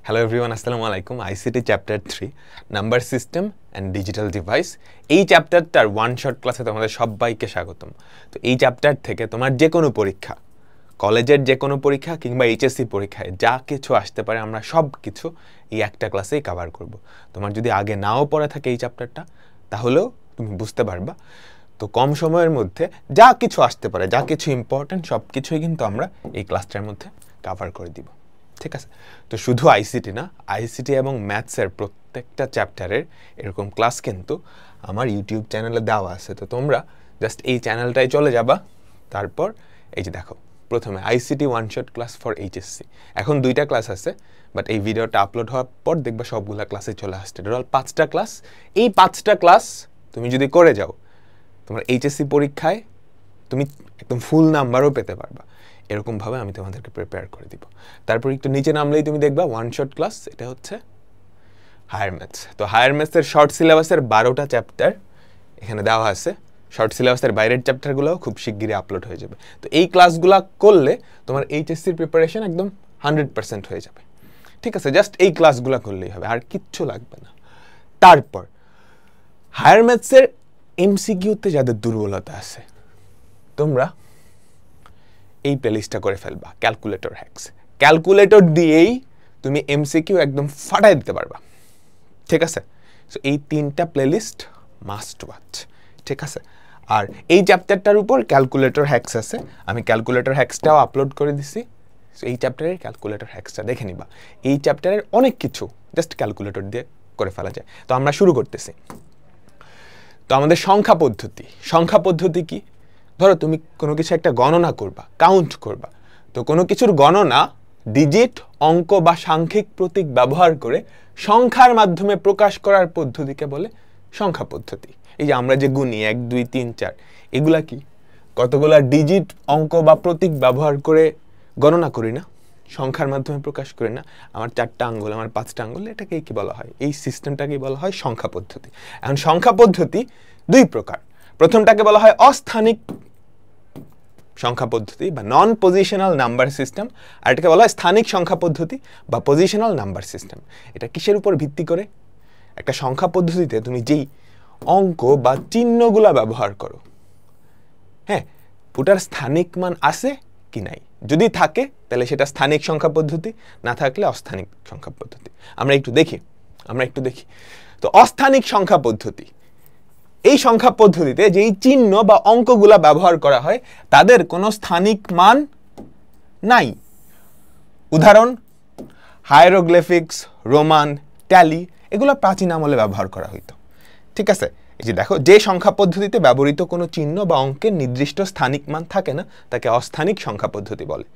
Hello everyone, আসসালামু আলাইকুম। ICT chapter 3 number system and digital device, এই চ্যাপ্টারটার ওয়ান শট ক্লাসে তোমাদের সবাইকে স্বাগতম। তো এই চ্যাপ্টার থেকে তোমার যে কোনো পরীক্ষা, কলেজের যে কোনো পরীক্ষা কিংবা এইচএসসি পরীক্ষায় যা কিছু আসতে পারে আমরা সব কিছু এই একটা ক্লাসেই কভার করব। তোমার যদি আগে নাও পড়া থাকে এই চ্যাপ্টারটা, তাহলেও তুমি বুঝতে পারবা। তো কম সময়ের মধ্যে যা কিছু আসতে পারে, যা কিছু ইম্পর্টেন্ট সব কিছুই কিন্তু আমরা এই ক্লাসটার মধ্যে কভার করে দিব, ঠিক আছে? তো শুধু আইসিটি না, আইসিটি এবং ম্যাথসের প্রত্যেকটা চ্যাপ্টারের এরকম ক্লাস কিন্তু আমার ইউটিউব চ্যানেলে দেওয়া আছে। তো তোমরা জাস্ট এই চ্যানেলটায় চলে যাবা, তারপর এই যে দেখো প্রথমে ICT one shot class for HSC. এখন 2টা ক্লাস আছে, বাট এই ভিডিওটা আপলোড হওয়ার পর দেখবা সবগুলা ক্লাসে চলে আসছে। টোটাল 5টা ক্লাস। এই 5টা ক্লাস তুমি যদি করে যাও, তোমার এইচএসসি পরীক্ষায় তুমি একদম ফুল নাম্বারও পেতে পারবা। এরকমভাবে আমি তোমাদেরকে প্রিপেয়ার করে দিব। তারপর একটু নিচে নামলেই তুমি দেখবা ওয়ান শট ক্লাস, এটা হচ্ছে হায়ার ম্যাথস। তো হায়ার ম্যাথসের শর্ট সিলেবাসের 12টা চ্যাপ্টার এখানে দেওয়া আছে। শর্ট সিলেবাসের বাইরের চ্যাপ্টারগুলোও খুব শিগগিরই আপলোড হয়ে যাবে। তো এই ক্লাসগুলো করলে তোমার এইচএসসির প্রিপারেশন একদম 100% হয়ে যাবে, ঠিক আছে? জাস্ট এই ক্লাসগুলো করলেই হবে, আর কিচ্ছু লাগবে না। তারপর হায়ার ম্যাথসের এমসিকিউতে যাদের দুর্বলতা আছে, তোমরা এই প্লেলিস্টটা করে ফেলবা, ক্যালকুলেটর হ্যাক্স। ক্যালকুলেটর দিয়েই তুমি এমসিকিউ একদম ফাটাই দিতে পারবা, ঠিক আছে? সো এই 3টা প্লেলিস্ট মাস্ট ওয়াচ, ঠিক আছে? আর এই চ্যাপ্টারটার উপর ক্যালকুলেটর হ্যাক্স আছে, আমি ক্যালকুলেটর হ্যাক্সটাও আপলোড করে দিছি। সো এই চ্যাপ্টারের ক্যালকুলেটর হ্যাক্সটা দেখে নিবা। এই চ্যাপ্টারের অনেক কিছু জাস্ট ক্যালকুলেটর দিয়ে করে ফেলা যায়। তো আমরা শুরু করতেছি। তো আমাদের সংখ্যা পদ্ধতি কি? ধরো তুমি কোনো কিছু একটা গণনা করবা, কাউন্ট করবা। তো কোনো কিছুর গণনা ডিজিট, অঙ্ক বা সাংখ্যিক প্রতীক ব্যবহার করে সংখ্যার মাধ্যমে প্রকাশ করার পদ্ধতিকে বলে সংখ্যা পদ্ধতি। এই যে আমরা যে গুনি 1 2 3 4, এগুলা কি কতগুলা ডিজিট, অঙ্ক বা প্রতীক ব্যবহার করে গণনা করি না, সংখ্যার মাধ্যমে প্রকাশ করি না? আমার 4টা আঙ্গুল, আমার 5টা আঙ্গুল, এটাকে কি বলা হয়? এই সিস্টেমটাকে বলা হয় সংখ্যা পদ্ধতি। এখন সংখ্যা পদ্ধতি 2 প্রকার। প্রথমটাকে বলা হয় অস্থানিক সংখ্যা পদ্ধতি বা নন পজিশনাল নাম্বার সিস্টেম, আর এটাকে বলা হয় স্থানিক সংখ্যা পদ্ধতি বা পজিশনাল নাম্বার সিস্টেম। এটা কিসের উপর ভিত্তি করে? একটা সংখ্যা পদ্ধতিতে তুমি যেই অঙ্ক বা চিহ্নগুলা ব্যবহার করো, হ্যাঁ, ওটার স্থানিক মান আছে কি নাই। যদি থাকে তাহলে সেটা স্থানিক সংখ্যা পদ্ধতি, না থাকলে অস্থানিক সংখ্যা পদ্ধতি। আমরা একটু দেখি। তো অস্থানিক সংখ্যা পদ্ধতি, এই সংখ্যা পদ্ধতিতে যেই চিহ্ন বা অঙ্কগুলা ব্যবহার করা হয় তাদের কোনো স্থানিক মান নাই। উদাহরণ, হায়ারোগ্লিফিক্স, রোমান, ট্যালি, এগুলো প্রাচীন আমলে ব্যবহার করা হইতো, ঠিক আছে? এই যে দেখো, যে সংখ্যা পদ্ধতিতে ব্যবহৃত কোনো চিহ্ন বা অঙ্কের নির্দিষ্ট স্থানিক মান থাকে না, তাকে অস্থানিক সংখ্যা পদ্ধতি বলে।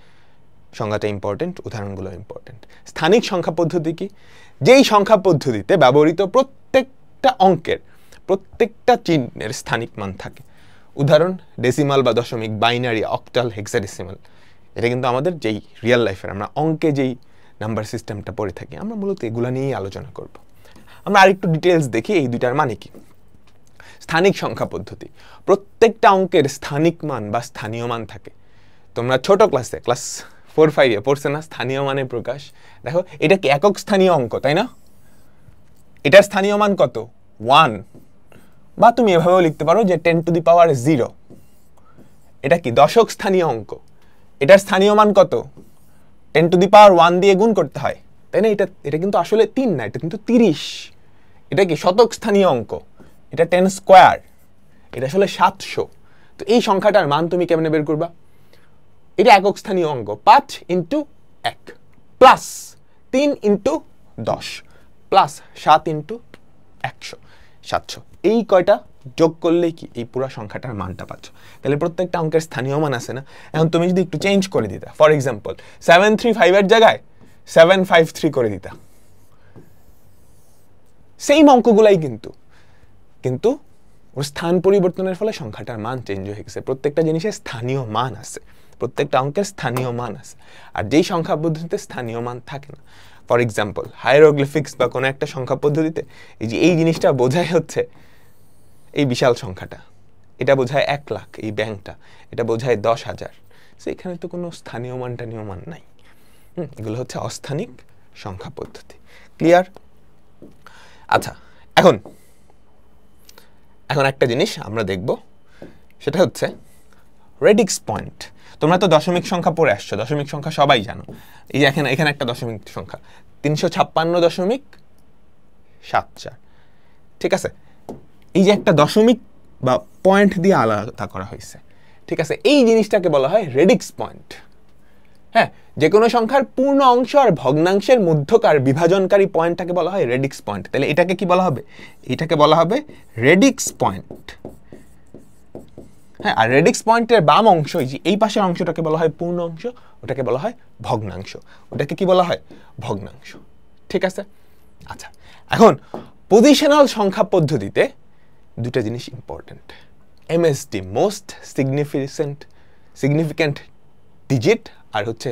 সংজ্ঞাটা ইম্পর্টেন্ট, উদাহরণগুলো ইম্পর্টেন্ট। স্থানিক সংখ্যা পদ্ধতি কি? যেই সংখ্যা পদ্ধতিতে ব্যবহৃত প্রত্যেকটা অঙ্কের, প্রত্যেকটা চিহ্নের স্থানিক মান থাকে। উদাহরণ, ডেসিমাল বা দশমিক, বাইনারি, অক্টাল, হেক্সাডেসিমাল। এটা কিন্তু আমাদের যেই রিয়েল লাইফের আমরা অঙ্কে যেই নাম্বার সিস্টেমটা পড়ে থাকি, আমরা মূলত এগুলো নিয়েই আলোচনা করব। আমরা আরেকটু ডিটেলস দেখি এই দুইটার মানে কি। স্থানিক সংখ্যা পদ্ধতি, প্রত্যেকটা অঙ্কের স্থানিক মান বা স্থানীয় মান থাকে। তোমরা ছোট ক্লাসে, ক্লাস 4-5 পড়ছে না স্থানীয় মানের প্রকাশ? দেখো, এটা কি একক স্থানীয় অঙ্ক, তাই না? এটার স্থানীয় মান কত? 1, বা তুমি এভাবেও লিখতে পারো যে 10⁻0। এটা কি দশক স্থানীয় অঙ্ক? এটার স্থানীয় মান কত? 10⁻1 দিয়ে গুণ করতে হয়, তাই না? এটা কিন্তু আসলে 3 না, এটা কিন্তু 30। এটা কি শতক স্থানীয় অঙ্ক? এটা 10 স্কোয়ার, এটা আসলে 700। তো এই সংখ্যাটার মান তুমি কেমনে বের করবা? এটা একক স্থানীয় অঙ্ক, 5 × 1 প্লাস 3 × 10 প্লাস 7 × 100, 700। এই কয়টা যোগ করলেই কি এই পুরো সংখ্যাটার মানটা পাচ্ছ। তাহলে প্রত্যেকটা অঙ্কের স্থানীয় মান আছে না? এখন তুমি যদি একটু চেঞ্জ করে দিতা, ফর এক্সাম্পল 735 এর জায়গায় 753 করে দিতা, সেম অঙ্কগুলাই কিন্তু ওর স্থান পরিবর্তনের ফলে সংখ্যাটার মান চেঞ্জ হয়ে গেছে। প্রত্যেকটা জিনিসের স্থানীয় মান আছে, প্রত্যেকটা অঙ্কের স্থানীয় মান আছে। আর যেই সংখ্যা পদ্ধতিতে স্থানীয় মান থাকে না, ফর এক্সাম্পল হায়ারোগ্লিফিক্স বা কোনো একটা সংখ্যা পদ্ধতিতে এই জিনিসটা বোঝায় হচ্ছে এই বিশাল সংখ্যাটা, এটা বোঝায় 1 লাখ, এই ব্যাংকটা এটা বোঝায় 10,000। সো এখানে তো কোনো স্থানীয় মান নাই। এগুলো হচ্ছে অস্থানিক সংখ্যা পদ্ধতি। ক্লিয়ার? আচ্ছা, এখন একটা জিনিস আমরা দেখব, সেটা হচ্ছে রেডিক্স পয়েন্ট। তোমরা তো দশমিক সংখ্যা পড়ে আসছো, দশমিক সংখ্যা সবাই জানো। এই যে এখানে একটা দশমিক সংখ্যা 356.74, ঠিক আছে? এই যে একটা দশমিক বা পয়েন্ট দিয়ে আলাদা করা হয়েছে, ঠিক আছে? এই জিনিসটাকে বলা হয় রেডিক্স পয়েন্ট। হ্যাঁ, যে কোনো সংখ্যার পূর্ণ অংশ আর ভগ্নাংশের মধ্যকার বিভাজনকারী পয়েন্টটাকে বলা হয় রেডিক্স পয়েন্ট। তাহলে এটাকে কি বলা হবে? এটাকে বলা হবে রেডিক্স পয়েন্ট। হ্যাঁ, আর রেডিক্স পয়েন্টের বাম অংশ, এই পাশের অংশটাকে বলা হয় পূর্ণ অংশ, ওটাকে বলা হয় ভগ্নাংশ। ওটাকে কি বলা হয়? ভগ্নাংশ। ঠিক আছে? আচ্ছা, এখন পজিশনাল সংখ্যা পদ্ধতিতে দুটো জিনিস important. MSD, most significant digit, আর হচ্ছে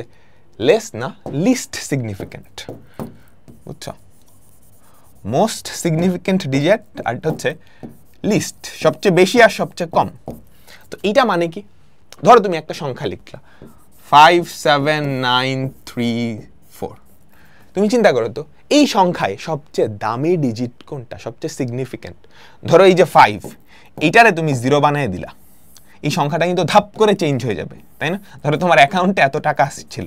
লেস না লিস্ট সিগনিফিক্যান্ট। বুঝছো? মোস্ট সিগনিফিক্যান্ট ডিজিট আর হচ্ছে লিস্ট, সবচেয়ে বেশি আর সবচেয়ে কম। তো এইটা মানে কি? ধরো তুমি একটা সংখ্যা লিখলা 57934। তুমি চিন্তা করো তো, এই সংখ্যায় সবচেয়ে দামি ডিজিট কোনটা, সবচেয়ে সিগনিফিক্যান্ট? ধরো এই যে 5, এইটারে তুমি 0 বানিয়ে দিলা, এই সংখ্যাটা কিন্তু ধাপ করে চেঞ্জ হয়ে যাবে, তাই না? ধরো তোমার অ্যাকাউন্টে এত টাকা ছিল,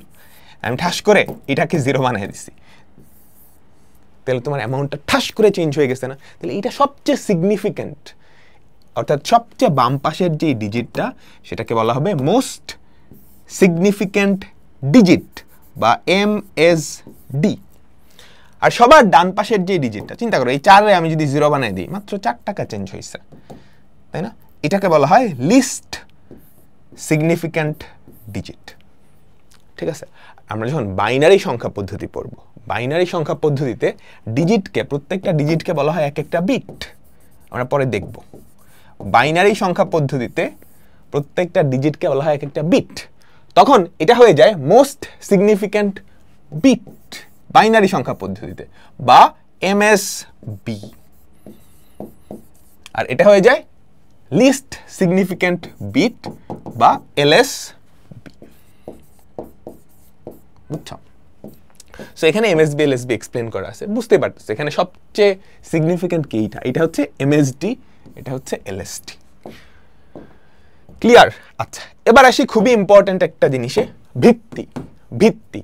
আমি ঠাস করে এটাকে 0 বানিয়ে দিছি, তাহলে তোমার অ্যামাউন্টটা ঠাস করে চেঞ্জ হয়ে গেছে না? তাহলে এটা সবচেয়ে সিগনিফিক্যান্ট, অর্থাৎ সবচেয়ে বাম পাশের যে ডিজিটটা, সেটাকে বলা হবে মোস্ট সিগনিফিক্যান্ট ডিজিট বা এমএসডি। আর সবার ডান পাশের যে ডিজিটটা, চিন্তা করো এই 4-এ আমি যদি 0 বানিয়ে দিই, মাত্র 4 টাকা চেঞ্জ হয়েছে, তাই না? এটাকে বলা হয় লিস্ট সিগনিফিক্যান্ট ডিজিট। ঠিক আছে? আমরা যখন বাইনারি সংখ্যা পদ্ধতি পড়ব, বাইনারি সংখ্যা পদ্ধতিতে ডিজিটকে, প্রত্যেকটা ডিজিটকে বলা হয় এক একটা বিট। আমরা পরে দেখব বাইনারি সংখ্যা পদ্ধতিতে প্রত্যেকটা ডিজিটকে বলা হয় এক একটা বিট। তখন এটা হয়ে যায় মোস্ট সিগনিফিক্যান্ট বিট বাইনারি সংখ্যা পদ্ধতিতে, বা এমএসবি। আর এটা হয়ে যায় লিস্ট সিগনিফিক্যান্ট বিট বা এলএসবি। বুঝছো? সো এখানে এমএসবি এলএসবি এক্সপ্লেন করা আছে, বুঝতে পারতেছো এখানে সবচেয়ে সিগনিফিক্যান্ট কি? এটা হচ্ছে এমএসডি, এটা হচ্ছে এলএসডি। ক্লিয়ার? আচ্ছা, এবার আসি খুবই ইম্পর্টেন্ট একটা জিনিসে, ভিত্তি। ভিত্তি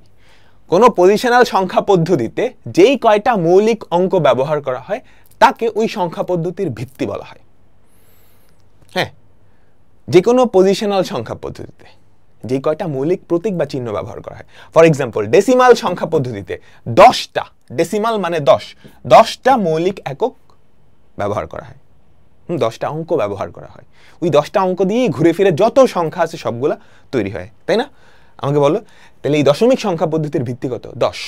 কোনো পজিশনাল সংখ্যা পদ্ধতিতে যেই কয়টা মৌলিক অঙ্ক ব্যবহার করা হয় তাকে ওই সংখ্যা পদ্ধতির ভিত্তি বলা হয়। হ্যাঁ, যে কোনো পজিশনাল সংখ্যা পদ্ধতিতে যে কয়টা মৌলিক প্রতীক বা চিহ্ন ব্যবহার করা হয়, ফর এক্সাম্পল ডেসিমাল সংখ্যা পদ্ধতিতে 10টা, ডেসিমাল মানে 10টা মৌলিক একক ব্যবহার করা হয়, 10টা অঙ্ক ব্যবহার করা হয়। ওই 10টা অঙ্ক দিয়েই ঘুরে ফিরে যত সংখ্যা আছে সবগুলা তৈরি হয়, তাই না? আমাকে বলো, তাহলে এই দশমিক সংখ্যা পদ্ধতির ভিত্তি কত? 10।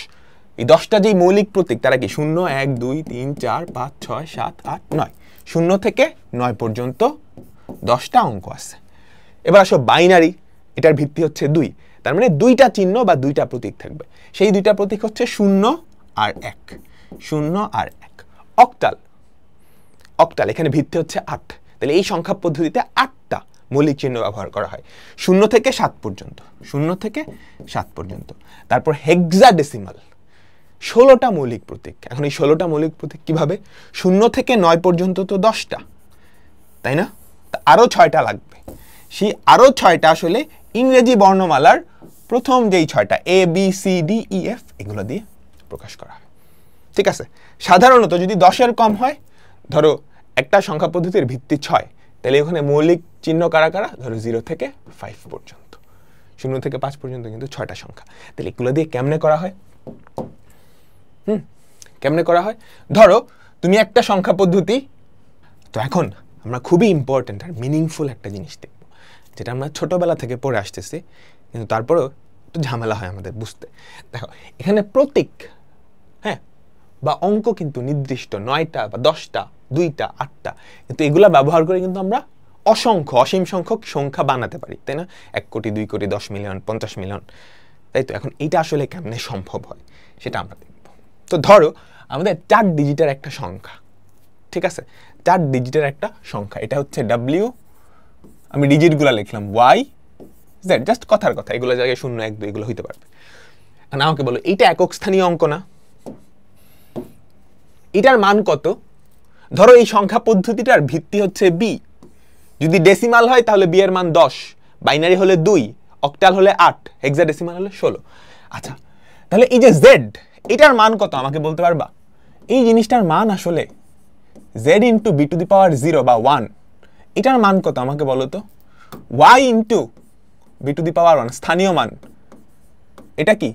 এই 10টা যেই মৌলিক প্রতীক, তারা কি 0, 1, 2, 3, 4, 5, 6, 7, 8, 9, 0 থেকে 9 পর্যন্ত 10টা অঙ্ক আছে। এবার আসো বাইনারি, এটার ভিত্তি হচ্ছে 2, তার মানে 2টা চিহ্ন বা 2টা প্রতীক থাকবে। সেই 2টা প্রতীক হচ্ছে 0 আর 1, 0 আর 1। অক্টাল, এখানে ভিত্তি হচ্ছে 8। তাহলে এই সংখ্যা পদ্ধতিতে 8টা মৌলিক চিহ্ন ব্যবহার করা হয় 0 থেকে 7 পর্যন্ত, 0 থেকে 7 পর্যন্ত। তারপর হেক্সাডেসিমাল, 16টা মৌলিক প্রতীক। এখন এই 16টা মৌলিক প্রতীক কিভাবে? 0 থেকে 9 পর্যন্ত তো 10টা, তাই না? আরো 6টা লাগবে। সেই আরো 6টা আসলে ইংরেজি বর্ণমালার প্রথম যেই 6টা ABCDEF, এগুলো দিয়ে প্রকাশ করা হয়। ঠিক আছে? সাধারণত যদি 10-এর কম হয়, ধরো একটা সংখ্যা পদ্ধতির ভিত্তি 6, তাহলে ওখানে মৌলিক চিহ্ন কারা কারা? ধরো 0 থেকে 5 পর্যন্ত, 0 থেকে 5 পর্যন্ত কিন্তু 6টা সংখ্যা। তাহলে এগুলো দিয়ে কেমনে করা হয়? কেমনে করা হয়? ধরো তুমি একটা সংখ্যা পদ্ধতি, তো এখন আমরা খুবই ইম্পর্টেন্ট আর মিনিংফুল একটা জিনিস দেখব, যেটা আমরা ছোটবেলা থেকে পড়ে আসতেছি, কিন্তু তারপরেও একটু ঝামেলা হয় আমাদের বুঝতে। দেখো, এখানে প্রতীক, হ্যাঁ, বা অঙ্ক কিন্তু নির্দিষ্ট 9টা বা 10টা, 2টা, 8টা, কিন্তু এগুলা ব্যবহার করে কিন্তু আমরা অসীম সংখ্যক সংখ্যা বানাতে পারি, তাই না? 1 কোটি, 2 কোটি, 10 মিলিয়ন, 50 মিলিয়ন, তাই তো? এখন এইটা আসলে কেমনে সম্ভব হয় সেটা আমরা দেখব। তো ধরো আমাদের 4 ডিজিটের একটা সংখ্যা, ঠিক আছে? 4 ডিজিটের একটা সংখ্যা, এটা হচ্ছে W, আমি ডিজিটগুলো লিখলাম Y Z, জাস্ট কথার কথা, এগুলো জায়গায় 0, 1, 2 এগুলো হইতে পারবে। আর আমাকে বলো এইটা একক স্থানীয় অঙ্ক না? এটার মান কত? ধরো এই সংখ্যা পদ্ধতিটার ভিত্তি হচ্ছে বি, যদি ডেসিমাল হয় তাহলে বি এর মান 10, বাইনারি হলে 2, অক্টাল হলে 8, হেক্সাডেসিমাল হলে 16। আচ্ছা, তাহলে এই যে জেড, এটার মান কত আমাকে বলতে পারবা? এই জিনিসটার মান আসলে Z into B to the power 0 বা 1, এটার মান কত আমাকে বলো তো? Y into B to the power 1 স্থানীয় মান, এটা কি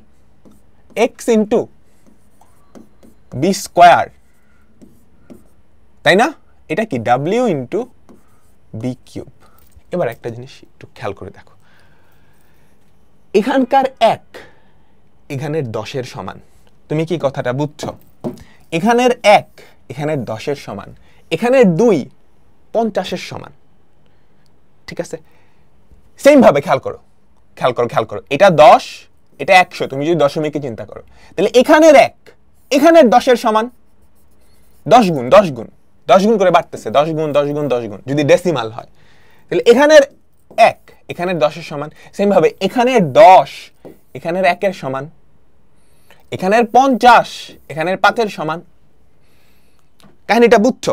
এক্স ইন্টু বি স্কোয়ার, তাই না? এটা কি ডাব্লিউ ইন্টু বি কিউব। এবার একটা জিনিস একটু খেয়াল করে দেখো, এখানকার 1 এখানের 10-এর সমান, তুমি কি কথাটা বুঝছো? এখানের 1 এখানের 10-এর সমান, এখানের 2 50-এর সমান, ঠিক আছে? সেম ভাবে খেয়াল করো, এটা 10, এটা 100, তুমি যদি দশমিকে চিন্তা করো, তাহলে এখানের 1 এখানের 10-এর সমান, 10 গুণ 10 গুণ 10 গুণ করে বাড়তেছে, 10 গুণ 10 গুণ 10 গুণ, যদি ডেসিমাল হয় তাহলে এখানের 1 এখানের 10-এর সমান। সেম ভাবে এখানের 10 এখানের 1-এর সমান, এখানের 50 এখানের 5-এর সমান। কাহিনীটা বুঝছো?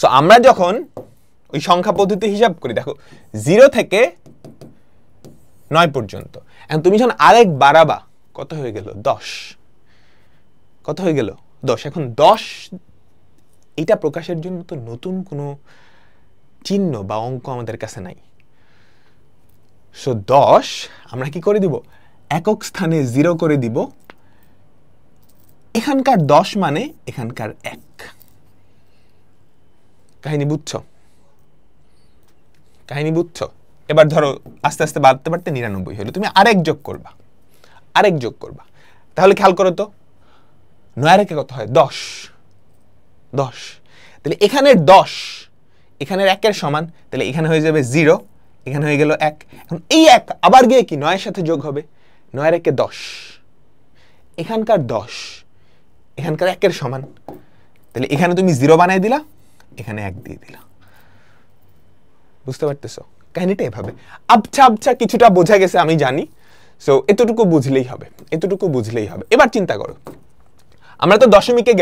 সো আমরা যখন ওই সংখ্যা পদ্ধতি হিসাব করি, দেখো 0 থেকে 9 পর্যন্ত, এখন তুমি যখন আরেক বাড়াবা কত হয়ে গেল? 10। কত হয়ে গেল? 10। এখন 10 এটা প্রকাশের জন্য তো নতুন কোনো চিহ্ন বা অঙ্ক আমাদের কাছে নাই। সো 10 আমরা কি করে দিব? একক স্থানে 0 করে দিব, এখানকার 10 মানে এখানকার 1। কাহিনী বুঝছো? এবার ধরো আস্তে আস্তে বাড়তে বাড়তে 99 হলো, তুমি আরেক যোগ করবা, তাহলে খেয়াল করো তো 9 আর 1 কত হয়? 10। তাহলে এখানের 10 এখানের 1-এর সমান, তাহলে এখানে হয়ে যাবে 0, এখানে হয়ে গেল 1। এখন এই 1 আবার গিয়ে কি 9 এর সাথে যোগ হবে, 9 আর 1-এ 10, এখানকার 10 এখানকার 1-এর সমান, তাহলে এখানে তুমি 0 বানাই দিলা, এখানে 1 দিয়ে দিলা। বুঝতে পারতেছো কাহিনীটা? এভাবে আবছা কিছুটা বোঝা গেছে আমি জানি। সো এতটুকু বুঝলেই হবে। এবার চিন্তা করো, আমরা তো দশমিকে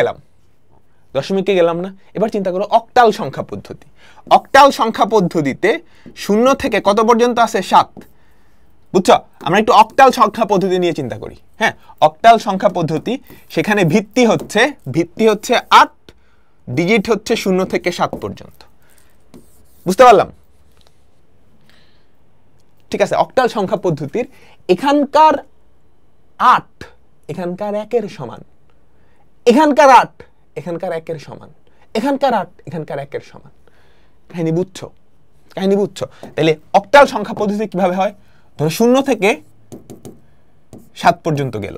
গেলাম না? এবার চিন্তা করো অক্টাল সংখ্যা পদ্ধতি। অক্টাল সংখ্যা পদ্ধতিতে 0 থেকে কত পর্যন্ত আছে? 7। বুঝছো? আমরা একটু অক্টাল সংখ্যা পদ্ধতি নিয়ে চিন্তা করি। হ্যাঁ, অক্টাল সংখ্যা পদ্ধতি, সেখানে ভিত্তি হচ্ছে 8, ডিজিট হচ্ছে 0 থেকে 7 পর্যন্ত। বুঝতে পারলাম? ঠিক আছে, অক্টাল সংখ্যা পদ্ধতির এখানকার 8 এখানকার 1-এর সমান, এখানকার 8 এখানকার 1-এর সমান, এখানকার 8 এখানকার 1-এর সমান। কাহিনী বুঝছো? তাহলে অক্টাল সংখ্যা পদ্ধতি কিভাবে হয়? ধরো 0 থেকে 7 পর্যন্ত গেল,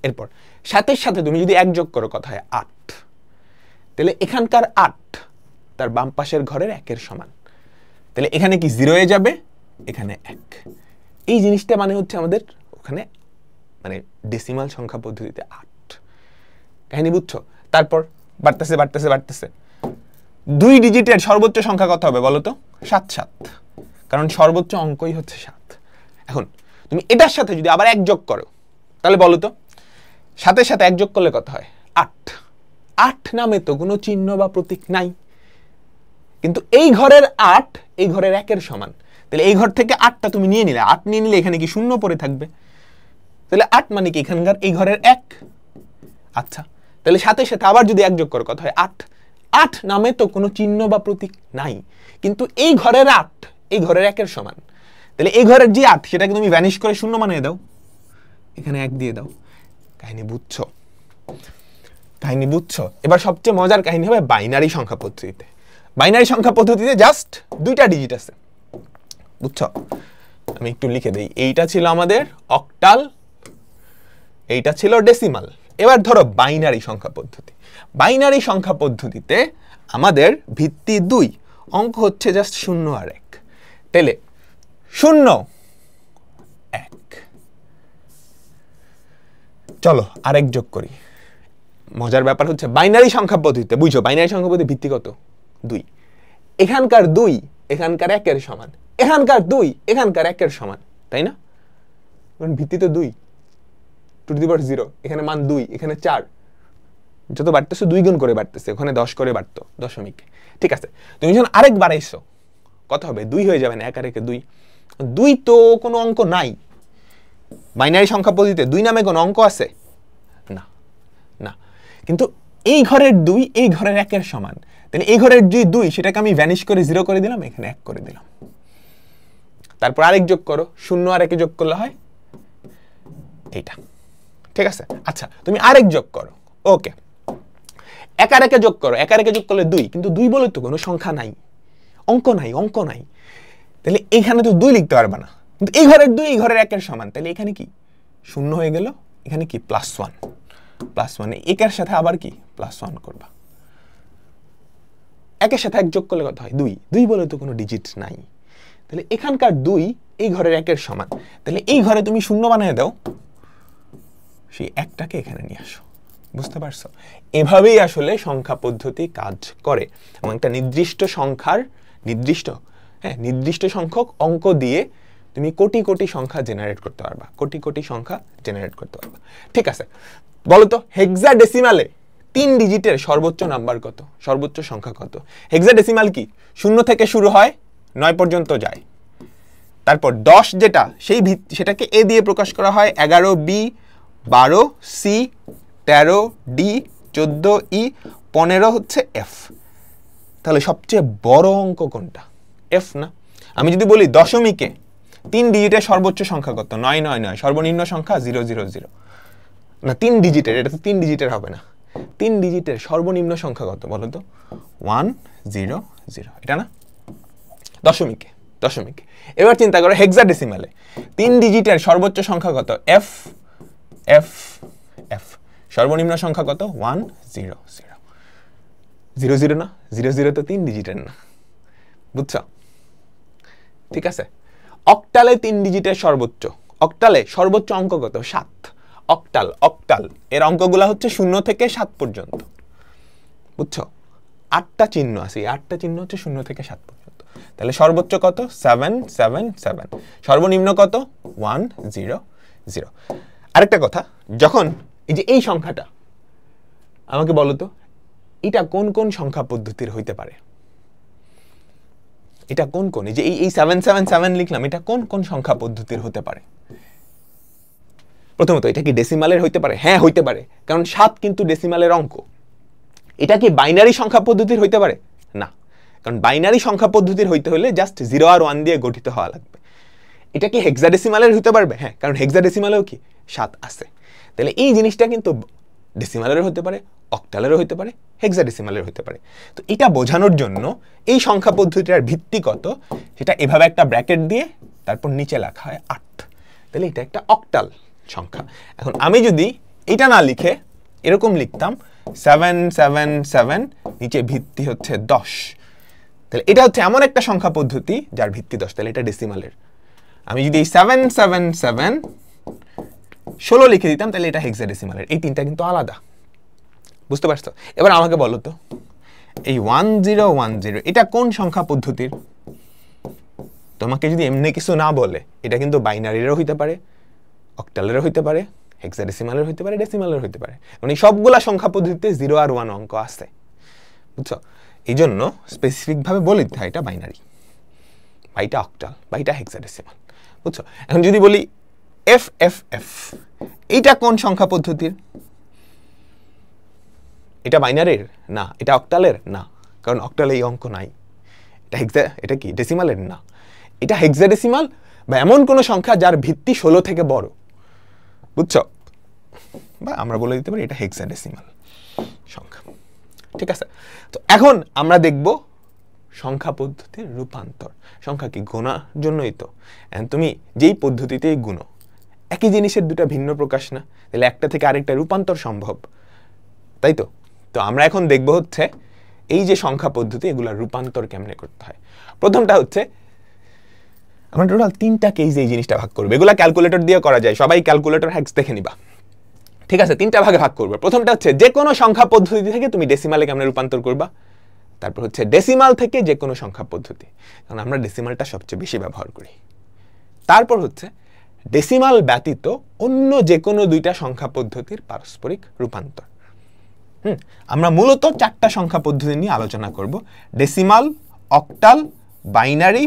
এরপর 7-এর সাথে তুমি যদি 1 যোগ করো কত হয়? 8। তাহলে এখানকার 8 তার বাম পাশের ঘরের 1-এর সমান, তাহলে এখানে কি 0 হয়ে যাবে, এখানে 1। এই জিনিসটা মানে হচ্ছে আমাদের ওখানে মানে ডেসিমাল সংখ্যা পদ্ধতিতে 8। কাহিনী বুঝছো? তারপর বাড়তেছে 2 ডিজিটের সর্বোচ্চ সংখ্যা কত হবে বলো তো? 7, কারণ সর্বোচ্চ অঙ্কই হচ্ছে 7। এখন তুমি এটার সাথে যদি আবার 1 যোগ করো, তাহলে বলো তো 7-এর সাথে 1 যোগ করলে কত হয়? 8। 8 নামে তো কোনো চিহ্ন বা প্রতীক নাই, কিন্তু এই ঘরের 8 এই ঘরের 1-এর সমান, তাহলে এই ঘর থেকে 8টা তুমি নিয়ে নিলে, 8 নিয়ে নিলে এখানে কি 0 পড়ে থাকবে, তাহলে 8 মানে কি এখানকার এই ঘরের 1। আচ্ছা, তাহলে 7-এর সাথে আবার যদি 1 যোগ করো কত হয়? 8। 8 নামে তো কোনো চিহ্ন বা প্রতীক নাই, কিন্তু এই ঘরের 8 এই ঘরের 1-এর সমান, তাহলে এই ঘরের যে 8 সেটাকে তুমি ভ্যানিশ করে 0 বানিয়ে দাও, এখানে 1 দিয়ে দাও। কাহিনী বুঝছো? এবার সবচেয়ে মজার কাহিনী হবে বাইনারি সংখ্যা পদ্ধতিতে। জাস্ট 2টা ডিজিট আছে। বুঝছো? আমি একটু লিখে দেই, এইটা ছিল আমাদের অক্টাল, এইটা ছিল ডেসিমাল। এবার ধরো বাইনারি সংখ্যা পদ্ধতিতে আমাদের ভিত্তি 2, অঙ্ক হচ্ছে জাস্ট 0 আর 1। তাহলে 0, 1। চলো আরেক যোগ করি। মজার ব্যাপার হচ্ছে বাইনারি সংখ্যা পদ্ধতিতে, বুঝছো বাইনারি সংখ্যা পদ্ধতির ভিত্তি কত? 2। এখানকার 2 এখানকার 1-এর সমান, এখানকার 2 এখানকার 1-এর সমান, তাই না? ভিত্তি তো 2 টু দি পাওয়ার 0, এখানে মান 2, এখানে 4, যত বাড়তেছে 2 গুণ করে বাড়তেছে, ওখানে 10 করে বাড়তো দশমিক। ঠিক আছে, তুমি যখন আরেক বাড়াইছো কত হবে? 2 হয়ে যাবে না? 1 আর 1 2। 2 তো কোনো অঙ্ক নাই বাইনারি সংখ্যা পদ্ধতিতে। 2 নামে কোনো অঙ্ক আছে না, না। কিন্তু এই ঘরের 2 এই ঘরের 1 এর সমান, তাহলে এই ঘরের যে 2 সেটাকে আমি ভ্যানিশ করে 0 করে দিলাম, এখানে 1 করে দিলাম। তারপর আরেক যোগ করো, 0 আর 1 যোগ করলে হয় এইটা। ঠিক আছে, আচ্ছা তুমি আরেক যোগ করো, ওকে 1 আর 1 যোগ করো, 1 আর 1 যোগ করলে 2, কিন্তু 2 বলে তো কোনো সংখ্যা নাই, অঙ্ক নাই, তাহলে এখানে তো 2 লিখতে পারবা না। কিন্তু এই ঘরের 2 এই ঘরের 1 এর সমান, তাহলে এখানে কি 0 হয়ে গেল, এখানে কি +1, একের সাথে আবার কি +1 করবা। 1 এর সাথে 1 যোগ করলে কত হয়? 2 বলে তো কোনো ডিজিট নাই, তাহলে এখানকার 2 এই ঘরের 1 এর সমান, তাহলে এই ঘরে তুমি 0 বানিয়ে দাও, সেই 1টাকে এখানে নিয়ে আসো। বুঝতে পারছো? এভাবেই আসলে সংখ্যা পদ্ধতি কাজ করে, এবং একটা নির্দিষ্ট সংখ্যার নির্দিষ্ট সংখ্যক অঙ্ক দিয়ে তুমি কোটি কোটি সংখ্যা জেনারেট করতে পারবা, ঠিক আছে, বলো তো হেক্সাডেসিমালে 3 ডিজিটের সর্বোচ্চ নাম্বার কত, সর্বোচ্চ সংখ্যা কত? হেক্সাডেসিমাল কি 0 থেকে শুরু হয় 9 পর্যন্ত যায়, তারপর 10 যেটা সেটাকে এ দিয়ে প্রকাশ করা হয়, 11B 12C 13D 14E 15 হচ্ছে F। তাহলে সবচেয়ে বড় অঙ্ক কোনটা? F না? আমি যদি বলি দশমিকে 3 ডিজিটের সর্বোচ্চ সংখ্যা কত? 999, সর্বনিম্ন সংখ্যা 000 না, 3 ডিজিটের, এটা তো 3 ডিজিটের হবে না, 3 ডিজিটের সর্বনিম্ন সংখ্যা কত বলো তো? 100, এটা না? দশমিকে। এবার চিন্তা করো হেক্সাডেসিমালে 3 ডিজিটের সর্বোচ্চ সংখ্যা কত? F সর্বনিম্ন সংখ্যা কত? 100 না, 00 তো 3 ডিজিটের না, বুঝছো? ঠিক আছে, অক্টালে 3 ডিজিটের সর্বোচ্চ অঙ্ক কত? 7। অক্টাল এর অঙ্কগুলা হচ্ছে 0 থেকে 7 পর্যন্ত, বুঝছো? 8টা চিহ্ন আছে, 8টা চিহ্ন হচ্ছে 0 থেকে 7 পর্যন্ত, তাহলে সর্বোচ্চ কত? 777, সর্বনিম্ন কত? 100। আরেকটা কথা, যখন এই যে এই সংখ্যাটা, আমাকে বলো তো এটা কোন কোন সংখ্যা পদ্ধতির হইতে পারে? এটা কোন এই যে এই 777 লিখলাম, এটা কোন কোন সংখ্যা পদ্ধতির হতে পারে? প্রথমত এটা কি ডেসিমালের হইতে পারে? হ্যাঁ হইতে পারে, কারণ 7 কিন্তু ডেসিমালের অঙ্ক। এটা কি বাইনারি সংখ্যা পদ্ধতির হইতে পারে? না, কারণ বাইনারি সংখ্যা পদ্ধতির হইতে হলে জাস্ট 0 আর 1 দিয়ে গঠিত হওয়া লাগবে। এটা কি হেক্সাডেসিমালের হইতে পারবে? হ্যাঁ, কারণ হেক্সাডেসিমালেও কি 7 আছে। তাহলে এই জিনিসটা কিন্তু ডেসিমালেরও হতে পারে, অক্টালেরও হতে পারে, হেক্সাডেসিমালের হতে পারে। তো এটা বোঝানোর জন্য এই সংখ্যা পদ্ধতিটার ভিত্তি কত সেটা এভাবে একটা ব্র্যাকেট দিয়ে তারপর নিচে লেখা হয় 8, তাহলে এটা একটা অক্টাল সংখ্যা। এখন আমি যদি এটা না লিখে এরকম লিখতাম 777, নিচে ভিত্তি হচ্ছে 10, তাহলে এটা হচ্ছে এমন একটা সংখ্যা পদ্ধতি যার ভিত্তি 10, তাহলে এটা ডেসিমালের। আমি যদি 777 16 লিখে দিতাম, তাহলে এটা হেক্সাডেসিমালের। এই তিনটা কিন্তু আলাদা, বুঝতে পারছো? এবার আমাকে বলো তো এই 1010 এটা কোন সংখ্যা পদ্ধতির? তোমাকে যদি এমনি কিছু না বলে, এটা কিন্তু বাইনারিরও হইতে পারে, অক্টালেরও হইতে পারে, হেক্সাডেসিমালের হইতে পারে, ডেসিমালের হইতে পারে, মানে সবগুলা সংখ্যা পদ্ধতিতে 0 আর 1 অঙ্ক আছে, বুঝছো? এই জন্য স্পেসিফিক ভাবে বলে দিতে হয় এটা বাইনারি, বা এটা অক্টাল, বা এটা হেক্সাডেসিমাল, বুঝছো? এখন যদি বলি এফ এইটা কোন সংখ্যা পদ্ধতির? এটা বাইনারির না, এটা অক্টালের না, কারণ অক্টালে এই অঙ্ক নাই। এটা কি ডেসিমালের না, এটা হেক্সাডেসিমাল বা এমন কোন সংখ্যা যার ভিত্তি 16 থেকে বড়, বুঝছো? বা আমরা বলে দিতে পারি এটা হেক্সাডেসিমাল সংখ্যা। ঠিক আছে, তো এখন আমরা দেখব সংখ্যা পদ্ধতির রূপান্তর। সংখ্যা কি গোনার জন্যই তো, তুমি যেই পদ্ধতিতেই গুণো একই জিনিসের দুটা ভিন্ন প্রকাশ না, তাহলে একটা থেকে আরেকটা রূপান্তর সম্ভব, তাই তো? তো আমরা এখন দেখব হচ্ছে এই যে সংখ্যা পদ্ধতি, এগুলা রূপান্তর কেমনে করতে হয়। প্রথমটা হচ্ছে আমরা টোটাল 3টা কেস এই জিনিসটা ভাগ করব, এগুলা ক্যালকুলেটর দিয়ে করা যায়, সবাই ক্যালকুলেটর হ্যাক্স দেখে নিবা। ঠিক আছে, 3টা ভাগে ভাগ করবে। প্রথমটা হচ্ছে যে কোনো সংখ্যা পদ্ধতি থেকে তুমি ডেসিমালে কেমনে রূপান্তর করবা, তারপর হচ্ছে ডেসিমাল থেকে যে কোনো সংখ্যা পদ্ধতি, কারণ আমরা ডেসিমালটা সবচেয়ে বেশি ব্যবহার করি। তারপর হচ্ছে ডেসিমাল ব্যতীত অন্য যে কোনো 2টা সংখ্যা পদ্ধতির পারস্পরিক রূপান্তর। আমরা মূলত 4টা সংখ্যা পদ্ধতি নিয়ে আলোচনা করব, ডেসিমাল, অক্টাল, বাইনারি,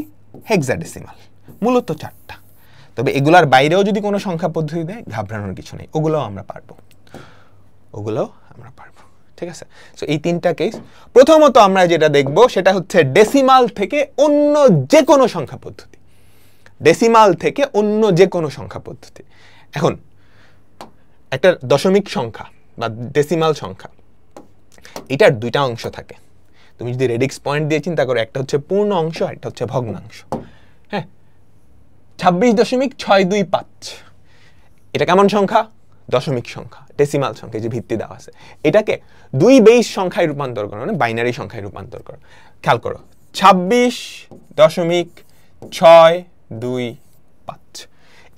হেক্সাডেসিমাল, মূলত 4টা। তবে এগুলার বাইরেও যদি কোনো সংখ্যা পদ্ধতি দেয় ঘাবড়ানোর কিছু নেই, ওগুলোও আমরা পারবো, ঠিক আছে। সো এই 3টা কেস। প্রথমত আমরা যেটা দেখব সেটা হচ্ছে ডেসিমাল থেকে অন্য যে কোনো সংখ্যা পদ্ধতি, এখন একটা দশমিক সংখ্যা বা ডেসিমাল সংখ্যা, এটার 2টা অংশ থাকে। তুমি যদি রেডিক্স পয়েন্ট দিয়ে চিন্তা করো, একটা হচ্ছে পূর্ণ অংশ, একটা হচ্ছে ভগ্নাংশ। হ্যাঁ, 26.625, এটা কেমন সংখ্যা? দশমিক সংখ্যা, ডেসিমাল সংখ্যা, যে ভিত্তি দেওয়া আছে। এটাকে 2 বেস সংখ্যায় রূপান্তর করো, মানে বাইনারি সংখ্যায় রূপান্তর করো। খেয়াল করো, 26.625,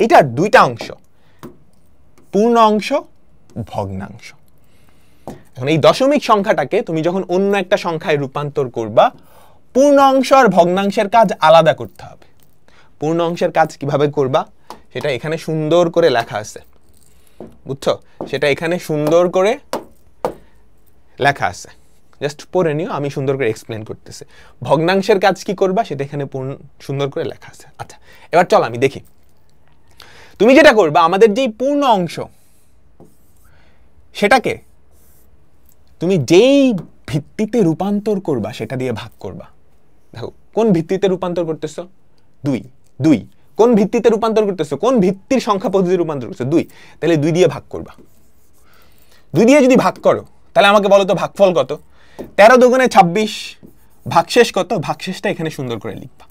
এটার 2টা অংশ, পূর্ণ অংশ, ভগ্নাংশ। এখন এই দশমিক সংখ্যাটাকে তুমি যখন অন্য একটা সংখ্যায় রূপান্তর করবা, পূর্ণ অংশ আর ভগ্নাংশের কাজ আলাদা করতে হবে। পূর্ণ অংশের কাজ কিভাবে করবা সেটা এখানে সুন্দর করে লেখা আছে, বুঝছো? সেটা এখানে সুন্দর করে লেখা আছে, জাস্ট পড়ে নিও, আমি সুন্দর করে এক্সপ্লেন করতেছি। ভগ্নাংশের কাজ কি করবা সেটা এখানে সুন্দর করে লেখা আছে। আচ্ছা, এবার চল আমি দেখি। তুমি যেটা করবা, আমাদের যেই পূর্ণ অংশ সেটাকে তুমি যেই ভিত্তিতে রূপান্তর করবা সেটা দিয়ে ভাগ করবা। দেখো, কোন ভিত্তিতে রূপান্তর করতেছো? 2। কোন ভিত্তিতে রূপান্তর করতেছো? কোন ভিত্তির সংখ্যা পদ্ধতি রূপান্তর করতেছো? 2। তাহলে 2 দিয়ে ভাগ করবা। 2 দিয়ে যদি ভাগ করো তাহলে আমাকে বলো তো ভাগফল কত? 13 দুগুণে 26, ভাগশেষ কত? ভাগশেষটা এখানে সুন্দর করে লিখবা।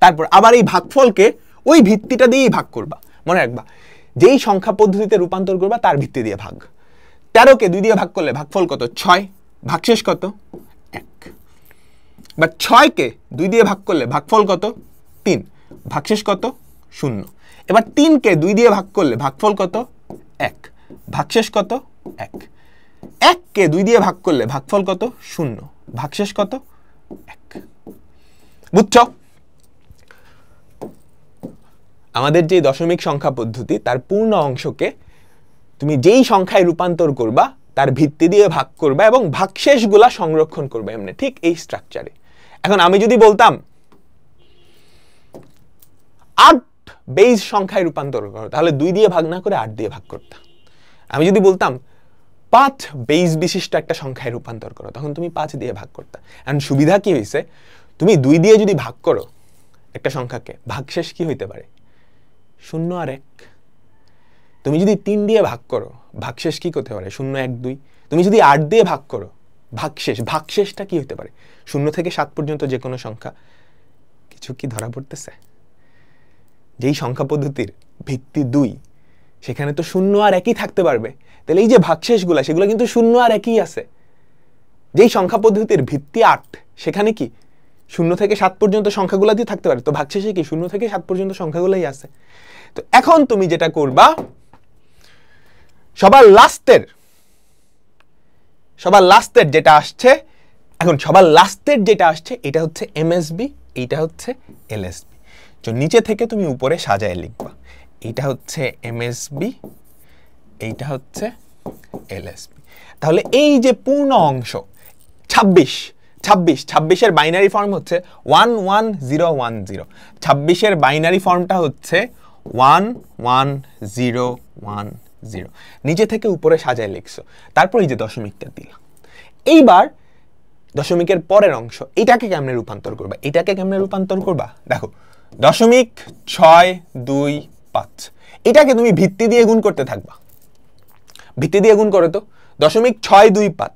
তারপর আবার এই ভাগফলকে ওই ভিত্তিটা দিয়েই ভাগ করবা। মনে রাখবা, যেই সংখ্যা পদ্ধতিতে রূপান্তর করবা তার ভিত্তি দিয়ে ভাগ। 13কে 2 দিয়ে ভাগ করলে ভাগফল কত? 6, ভাগশেষ কত? 1। বা 6কে 2 দিয়ে ভাগ করলে ভাগফল কত? 3, ভাগশেষ কত? 0। এবার 3কে 2 দিয়ে ভাগ করলে ভাগফল কত? 1, ভাগশেষ কত? 1। 1কে 2 দিয়ে ভাগ করলে ভাগফল কত? 0, ভাগশেষ কত? 1। বুঝছো? আমাদের যে দশমিক সংখ্যা পদ্ধতি, তার পূর্ণ অংশকে তুমি যেই সংখ্যায় রূপান্তর করবা তার ভিত্তি দিয়ে ভাগ করবা এবং ভাগশেষগুলা সংরক্ষণ করবা এমনি, ঠিক এই স্ট্রাকচারে। এখন আমি যদি বলতাম 8 বেস সংখ্যায় রূপান্তর করো, তাহলে 2 দিয়ে ভাগ না করে 8 দিয়ে ভাগ করতাম। আমি যদি বলতাম 5 বেস বিশিষ্ট একটা সংখ্যায় রূপান্তর করো, তখন তুমি 5 দিয়ে ভাগ করতা। এখন সুবিধা কি হয়েছে, তুমি 2 দিয়ে যদি ভাগ করো একটা সংখ্যাকে, ভাগশেষ কি হইতে পারে? 0 আর 1। তুমি যদি 3 দিয়ে ভাগ করো, ভাগশেষ কি করতে পারে? 0, 1, 2। তুমি যদি 8 দিয়ে ভাগ করো, ভাগশেষটা কি হতে পারে? 0 থেকে 7 পর্যন্ত যে কোনো সংখ্যা। কিছু কি ধরা পড়তেছে? যেই সংখ্যা পদ্ধতির ভিত্তি 2, সেখানে তো 0 আর 1ই থাকতে পারবে। তাহলে এই যে ভাগশেষগুলা, সেগুলো কিন্তু 0 আর 1ই আছে। যেই সংখ্যা পদ্ধতির ভিত্তি 8, সেখানে কি 0 থেকে 7 পর্যন্ত সংখ্যাগুলা দিয়ে থাকতে পারে। তো ভাগশেষে কি 0 থেকে 7 পর্যন্ত সংখ্যাগুলাই আছে। তো এখন তুমি যেটা করবা, সবার লাস্টের যেটা আসছে, এখন সবার লাস্টের যেটা আসছে এটা হচ্ছে এমএসবি, এইটা হচ্ছে এলএসবি। তো নিচে থেকে তুমি উপরে সাজায় লিখবা, এইটা হচ্ছে এমএসবি, এইটা হচ্ছে এলএসবি। তাহলে এই যে পূর্ণ অংশ 26-এর বাইনারি ফর্ম হচ্ছে 11010। 26-এর বাইনারি ফর্মটা হচ্ছে 11010। নিচে থেকে উপরে সাজায় লিখছো, তারপর এই যে দশমিকটা দিলাম। এইবার দশমিকের পরের অংশ, এটাকে কেমনে রূপান্তর করবা? দেখো, 0.625, এটাকে তুমি ভিত্তি দিয়ে গুণ করতে থাকবা। ভিত্তি দিয়ে গুণ করো তো, 0.625।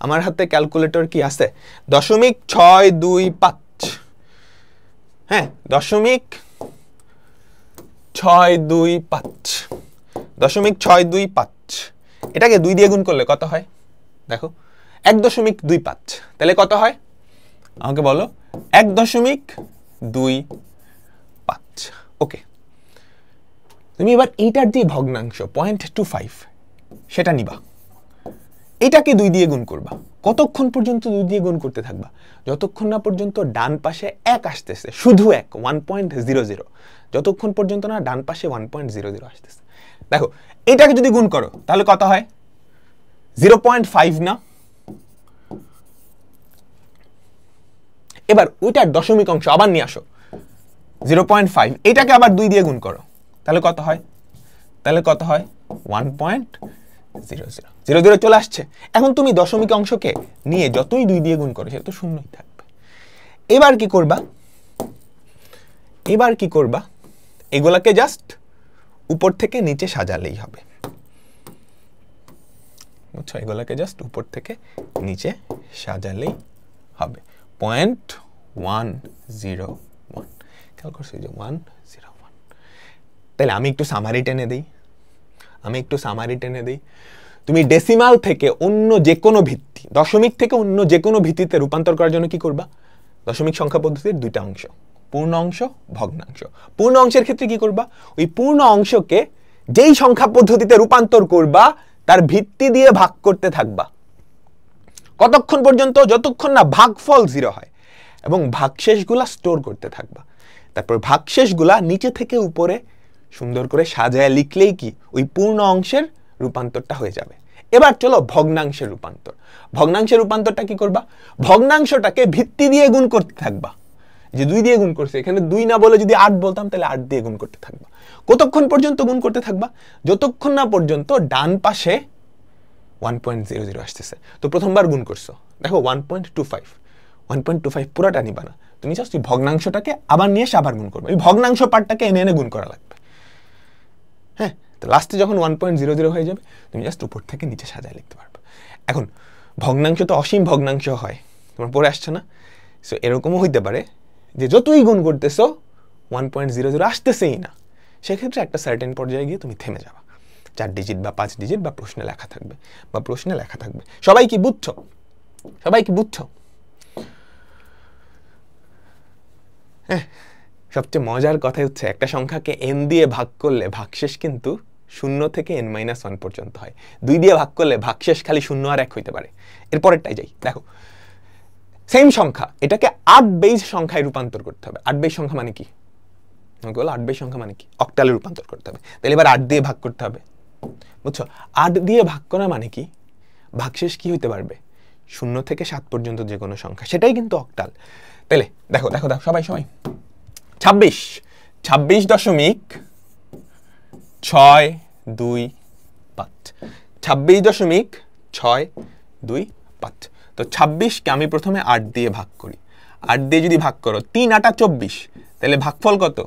আমার হাতে ক্যালকুলেটর কি আছে? 0.625, হ্যাঁ, 0.625। এটাকে 2 দিয়ে গুণ করলে কত হয়? দেখো, 1.25। তাহলে কত হয় আমাকে বলো? 1.25। ওকে, তুমি এবার এইটার যে ভগ্নাংশ 0.25 সেটা নিবা, এটাকে 2 দিয়ে গুণ করবা। কতক্ষণ পর্যন্ত 2 দিয়ে গুণ করতে থাকবা? যতক্ষণ না পর্যন্ত ডান পাশে 1 আসতেছে, শুধু 1, 1.00। যতক্ষণ পর্যন্ত না ডান পাশে 1.00 আসতেছে। দেখো, এটাকে যদি গুণ করো তাহলে কত হয়? 0.5 না? এবার ওইটার দশমিক অংশ আবার নিয়ে আসো 0.5, এটাকে আবার 2 দিয়ে গুণ করো, তাহলে কত হয়? 1.00 চলে আসছে। এখন তুমি দশমিক অংশকে নিয়ে যতই 2 দিয়ে গুণ করো সে তো শূন্যই থাকবে। এবার কি করবা? এগুলাকে জাস্ট উপর থেকে নিচে সাজালেই হবে, বুঝছো? এগুলাকে জাস্ট উপর থেকে নিচে সাজালেই হবে। 0.101 খেয়াল করছি যে 101। তাহলে আমি একটু সামারি টেনে দিই। তুমি ডেসিমাল থেকে অন্য যে কোনো ভিত্তি, দশমিক থেকে অন্য যে কোনো ভিত্তিতে রূপান্তর করার জন্য কি করবা? দশমিক সংখ্যা পদ্ধতির দুইটা অংশ, পূর্ণ অংশ, ভগ্নাংশ। পূর্ণ অংশের ক্ষেত্রে কি করবা? ওই পূর্ণ অংশকে যেই সংখ্যা পদ্ধতিতে রূপান্তর করবা তার ভিত্তি দিয়ে ভাগ করতে থাকবা। কতক্ষণ পর্যন্ত? যতক্ষণ না ভাগফল 0 হয়, এবং ভাগশেষগুলা স্টোর করতে থাকবা। তারপর ভাগশেষগুলা নিচে থেকে উপরে সুন্দর করে সাজায় লিখলেই কি ওই পূর্ণ অংশের রূপান্তরটা হয়ে যাবে। এবার চলো ভগ্নাংশের রূপান্তর। ভগ্নাংশের রূপান্তরটা কি করবা? ভগ্নাংশটাকে ভিত্তি দিয়ে গুণ করতে থাকবা। যে 2 দিয়ে গুণ করছে, এখানে 2 না বলে যদি 8 বলতাম তাহলে 8 দিয়ে গুণ করতে থাকবা। কতক্ষণ পর্যন্ত গুণ করতে থাকবা? যতক্ষণ না পর্যন্ত ডান পাশে 1.00 আসতেছে। তো প্রথমবার গুণ করছো, দেখো 1.25 পুরাটা নিবা না, তুমি জাস্ট ওই ভগ্নাংশটাকে আবার নিয়ে এসে আবার গুণ করবে। ওই ভগ্নাংশ পার্টটাকে এনে গুণ করা লাগবে। হ্যাঁ, তো লাস্টে যখন 1.00 হয়ে যাবে তুমি জাস্ট উপর থেকে নিচে সাজায় লিখতে পারবে। এখন ভগ্নাংশ তো অসীম ভগ্নাংশ হয়, তোমার পড়ে আসছে না? সো এরকমও হইতে পারে যে যতই গুণ করতেছো 1.00 আসতেছেই না, সেক্ষেত্রে একটা সার্টেন পর্যায়ে গিয়ে তুমি থেমে যাবা। 4 ডিজিট বা 5 ডিজিট বা প্রশ্নে লেখা থাকবে। সবাই কি বুঝছো? হ্যাঁ, সবচেয়ে মজার কথা হচ্ছে একটা সংখ্যাকে n দিয়ে ভাগ করলে ভাগশেষ কিন্তু 0 থেকে n-1 পর্যন্ত হয়। 2 দিয়ে ভাগ করলে ভাগশেষ খালি 0 আর 1 হইতে পারে। এরপরেরটাই যাই, দেখো সেম সংখ্যা, এটাকে 8 বেজ সংখ্যায় রূপান্তর করতে হবে। 8 বেজ সংখ্যা মানে কি? আমাকে বলো 8 বেজ সংখ্যা মানে কি? অক্টালে রূপান্তর করতে হবে। তাহলে এবার 8 দিয়ে ভাগ করতে হবে, বুঝছো? 8 দিয়ে ভাগ করা মানে কি? ভাগশেষ কি হইতে পারবে? 0 থেকে 7 পর্যন্ত যে কোনো সংখ্যা, সেটাই কিন্তু অক্টাল। তাহলে দেখো সবাই 26.625। তো 26কে আমি প্রথমে 8 দিয়ে ভাগ করি। 8 দিয়ে যদি ভাগ করো 3 8 24, তাহলে ভাগফল কত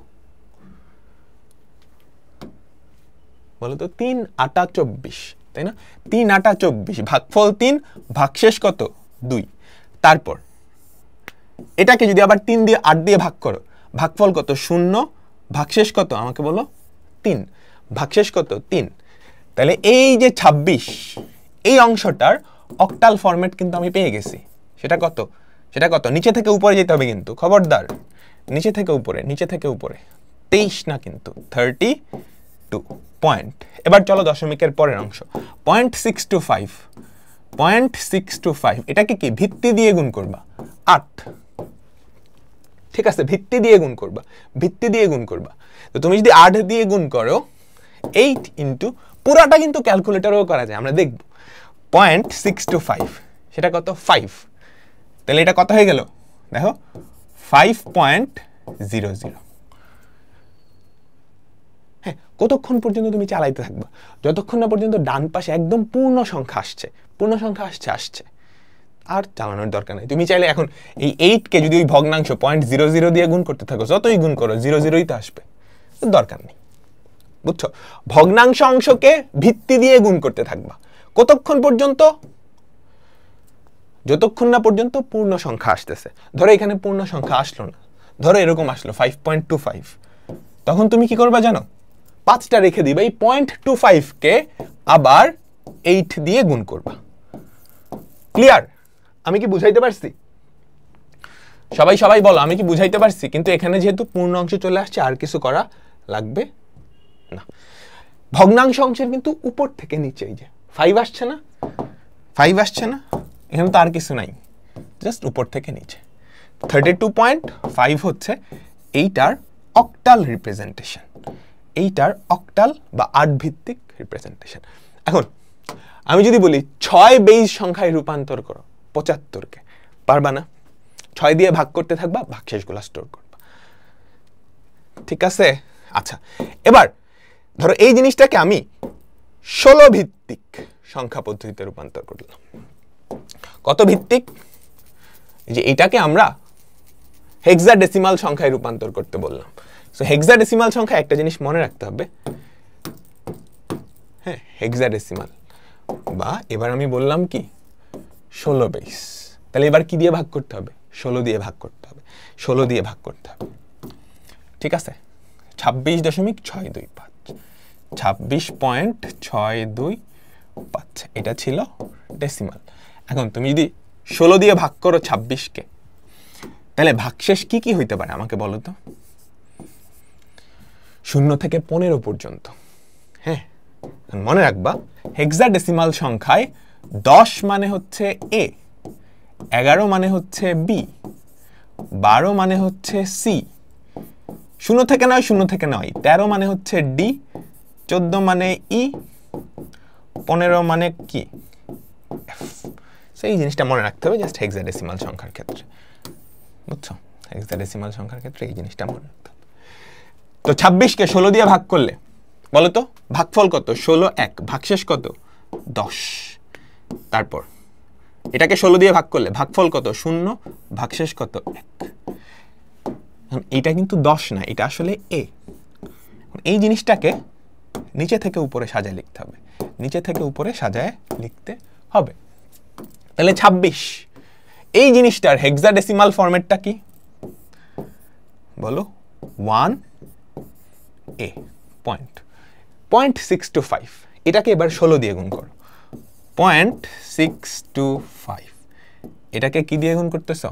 বলো তো? 3 8 24, তাই না? 3 8 24, ভাগফল 3, ভাগশেষ কত? 2। তারপর এটাকে যদি আবার 3 দিয়ে 8 দিয়ে ভাগ করো, ভাগফল কত? 0, ভাগশেষ কত আমাকে বলো? 3, ভাগশেষ কত? 3। তাহলে এই যে 26, এই অংশটার অক্টাল ফরম্যাট কিন্তু আমি পেয়ে গেছি। সেটা কত? নিচে থেকে উপরে যেতে হবে কিন্তু, খবরদার, নিচে থেকে উপরে 23 না কিন্তু, 32 পয়েন্ট। এবার চলো দশমিকের পরের অংশ 0.625। এটাকে কি ভিত্তি দিয়ে গুণ করবা? 8, ঠিক আছে, ভিত্তি দিয়ে গুণ করবা। তো তুমি যদি 8 দিয়ে গুণ করো 8 ইন্টু, পুরাটা কিন্তু ক্যালকুলেটরেও করা যায়, আমরা দেখব। 0.625 সেটা কত? 5। তাহলে এটা কত হয়ে গেল? দেখো 5.00। হ্যাঁ, কতক্ষণ পর্যন্ত তুমি চালাইতে থাকবা? যতক্ষণ না পর্যন্ত ডান পাশে একদম পূর্ণ সংখ্যা আসছে। আর চালানোর দরকার নেই। তুমি চাইলে এখন এই 8কে যদি ওই ভগ্নাংশ 0.00 দিয়ে গুণ করতে থাকো, যতই গুণ করো 0.0ই তো আসবে, দরকার নেই, বুঝছো? ভগ্নাংশ অংশকে ভিত্তি দিয়ে গুণ করতে থাকবা। কতক্ষণ পর্যন্ত? যতক্ষণ না পর্যন্ত পূর্ণ সংখ্যা আসতেছে। ধরো এখানে পূর্ণ সংখ্যা আসলো না, ধরো এরকম আসলো 5.25, তখন তুমি কি করবা জানো? 5টা রেখে দিবা, এই 0.25কে আবার 8 দিয়ে গুণ করবা। ক্লিয়ার? আমি কি বুঝাইতে পারছি? সবাই বলো আমি কি বুঝাইতে পারছি? কিন্তু এখানে যেহেতু পূর্ণ অংশ চলে আসছে, আর কিছু করা লাগবে না। ভগ্নাংশ অংশের কিন্তু উপর থেকে নিচে এই যে 5 আসছে না, এখানে তো আর কিছু নাই, জাস্ট উপর থেকে নিচে। 32.5 হচ্ছে এইটার অক্টাল রিপ্রেজেন্টেশন, এইটার অক্টাল বা 8 ভিত্তিক রিপ্রেজেন্টেশন। এখন আমি যদি বলি 6 বেইজ সংখ্যায় রূপান্তর করো 75-কে, পারবা না। 6 দিয়ে ভাগ করতে থাকবা, ভাগশেষগুলো স্টোর করবা। ঠিক আছে? আচ্ছা, এবার ধরো এই জিনিসটাকে আমি 16 ভিত্তিক সংখ্যা পদ্ধতিতে রূপান্তর করলাম। কত ভিত্তিক? যে এটাকে আমরা হেক্সাডেসিমাল সংখ্যায় রূপান্তর করতে বললাম। সো হেক্সাডেসিমাল সংখ্যা একটা জিনিস মনে রাখতে হবে, হ্যাঁ, হেক্সাডেসিমাল, বা এবার আমি বললাম কি 16 বেইজ। তাহলে এবার কি দিয়ে ভাগ করতে হবে? 16 দিয়ে ভাগ করতে হবে, 16 দিয়ে ভাগ করতে হবে। ঠিক আছে? 26.625, 26.625, এটা ছিল ডেসিমাল। এখন তুমি যদি 16 দিয়ে ভাগ করো 26-কে, তাহলে ভাগশেষ কি কি হইতে পারে আমাকে বলো তো? 0 থেকে 15 পর্যন্ত। হ্যাঁ, মনে রাখবা হেক্সাডেসিমাল সংখ্যায় 10 মানে হচ্ছে এ, 11 মানে হচ্ছে বি, 12 মানে হচ্ছে সি, 0 থেকে 9 0 থেকে 9, 13 মানে হচ্ছে ডি, 14 মানে ই, 15 মানে কি? এফ। সেই জিনিসটা মনে রাখতে হবে জাস্ট হেক্সাডেসিমাল সংখ্যার ক্ষেত্রে, বুঝছো? হেক্সাডেসিমাল সংখ্যার ক্ষেত্রে এই জিনিসটা মনে রাখতে হবে। তো 26-কে 16 দিয়ে ভাগ করলে বলো তো ভাগফল কত? 16 1, ভাগশেষ কত? 10। তারপর এটাকে 16 দিয়ে ভাগ করলে ভাগফল কত? 0, ভাগশেষ কত? 1। এটা কিন্তু 10 না, এটা আসলে এ। এই জিনিসটাকে নিচে থেকে উপরে সাজায় লিখতে হবে, নিচে থেকে উপরে সাজায় লিখতে হবে। তাহলে 26, এই জিনিসটার হেক্সাডেসিমাল ফরম্যাটটা কি বলো? 1 এ পয়েন্ট 0.625, এটাকে এবার 16 দিয়ে গুণ করো। 0.625, এটাকে কি দিয়ে গুণ করতেছ?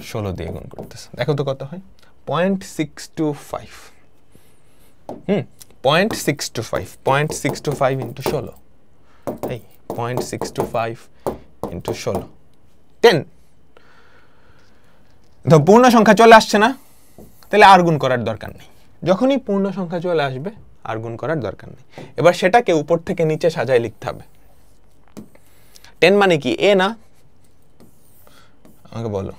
16 দিয়ে গুণ করতেছ। দেখো তো কত হয়? 0.625, 0.625, 0.625 ইন্টু 16, এই 0.625 ইন্টু 16, 10। তো পূর্ণ সংখ্যা চলে আসছে না, তাহলে আর গুণ করার দরকার নেই। যখনই পূর্ণ সংখ্যা চলে আসবে আর গুণ করার দরকার নেই। এবার সেটাকে উপর থেকে নিচে সাজায় লিখতে হবে। 10 মানে কি? এ না? আমাকে বলো,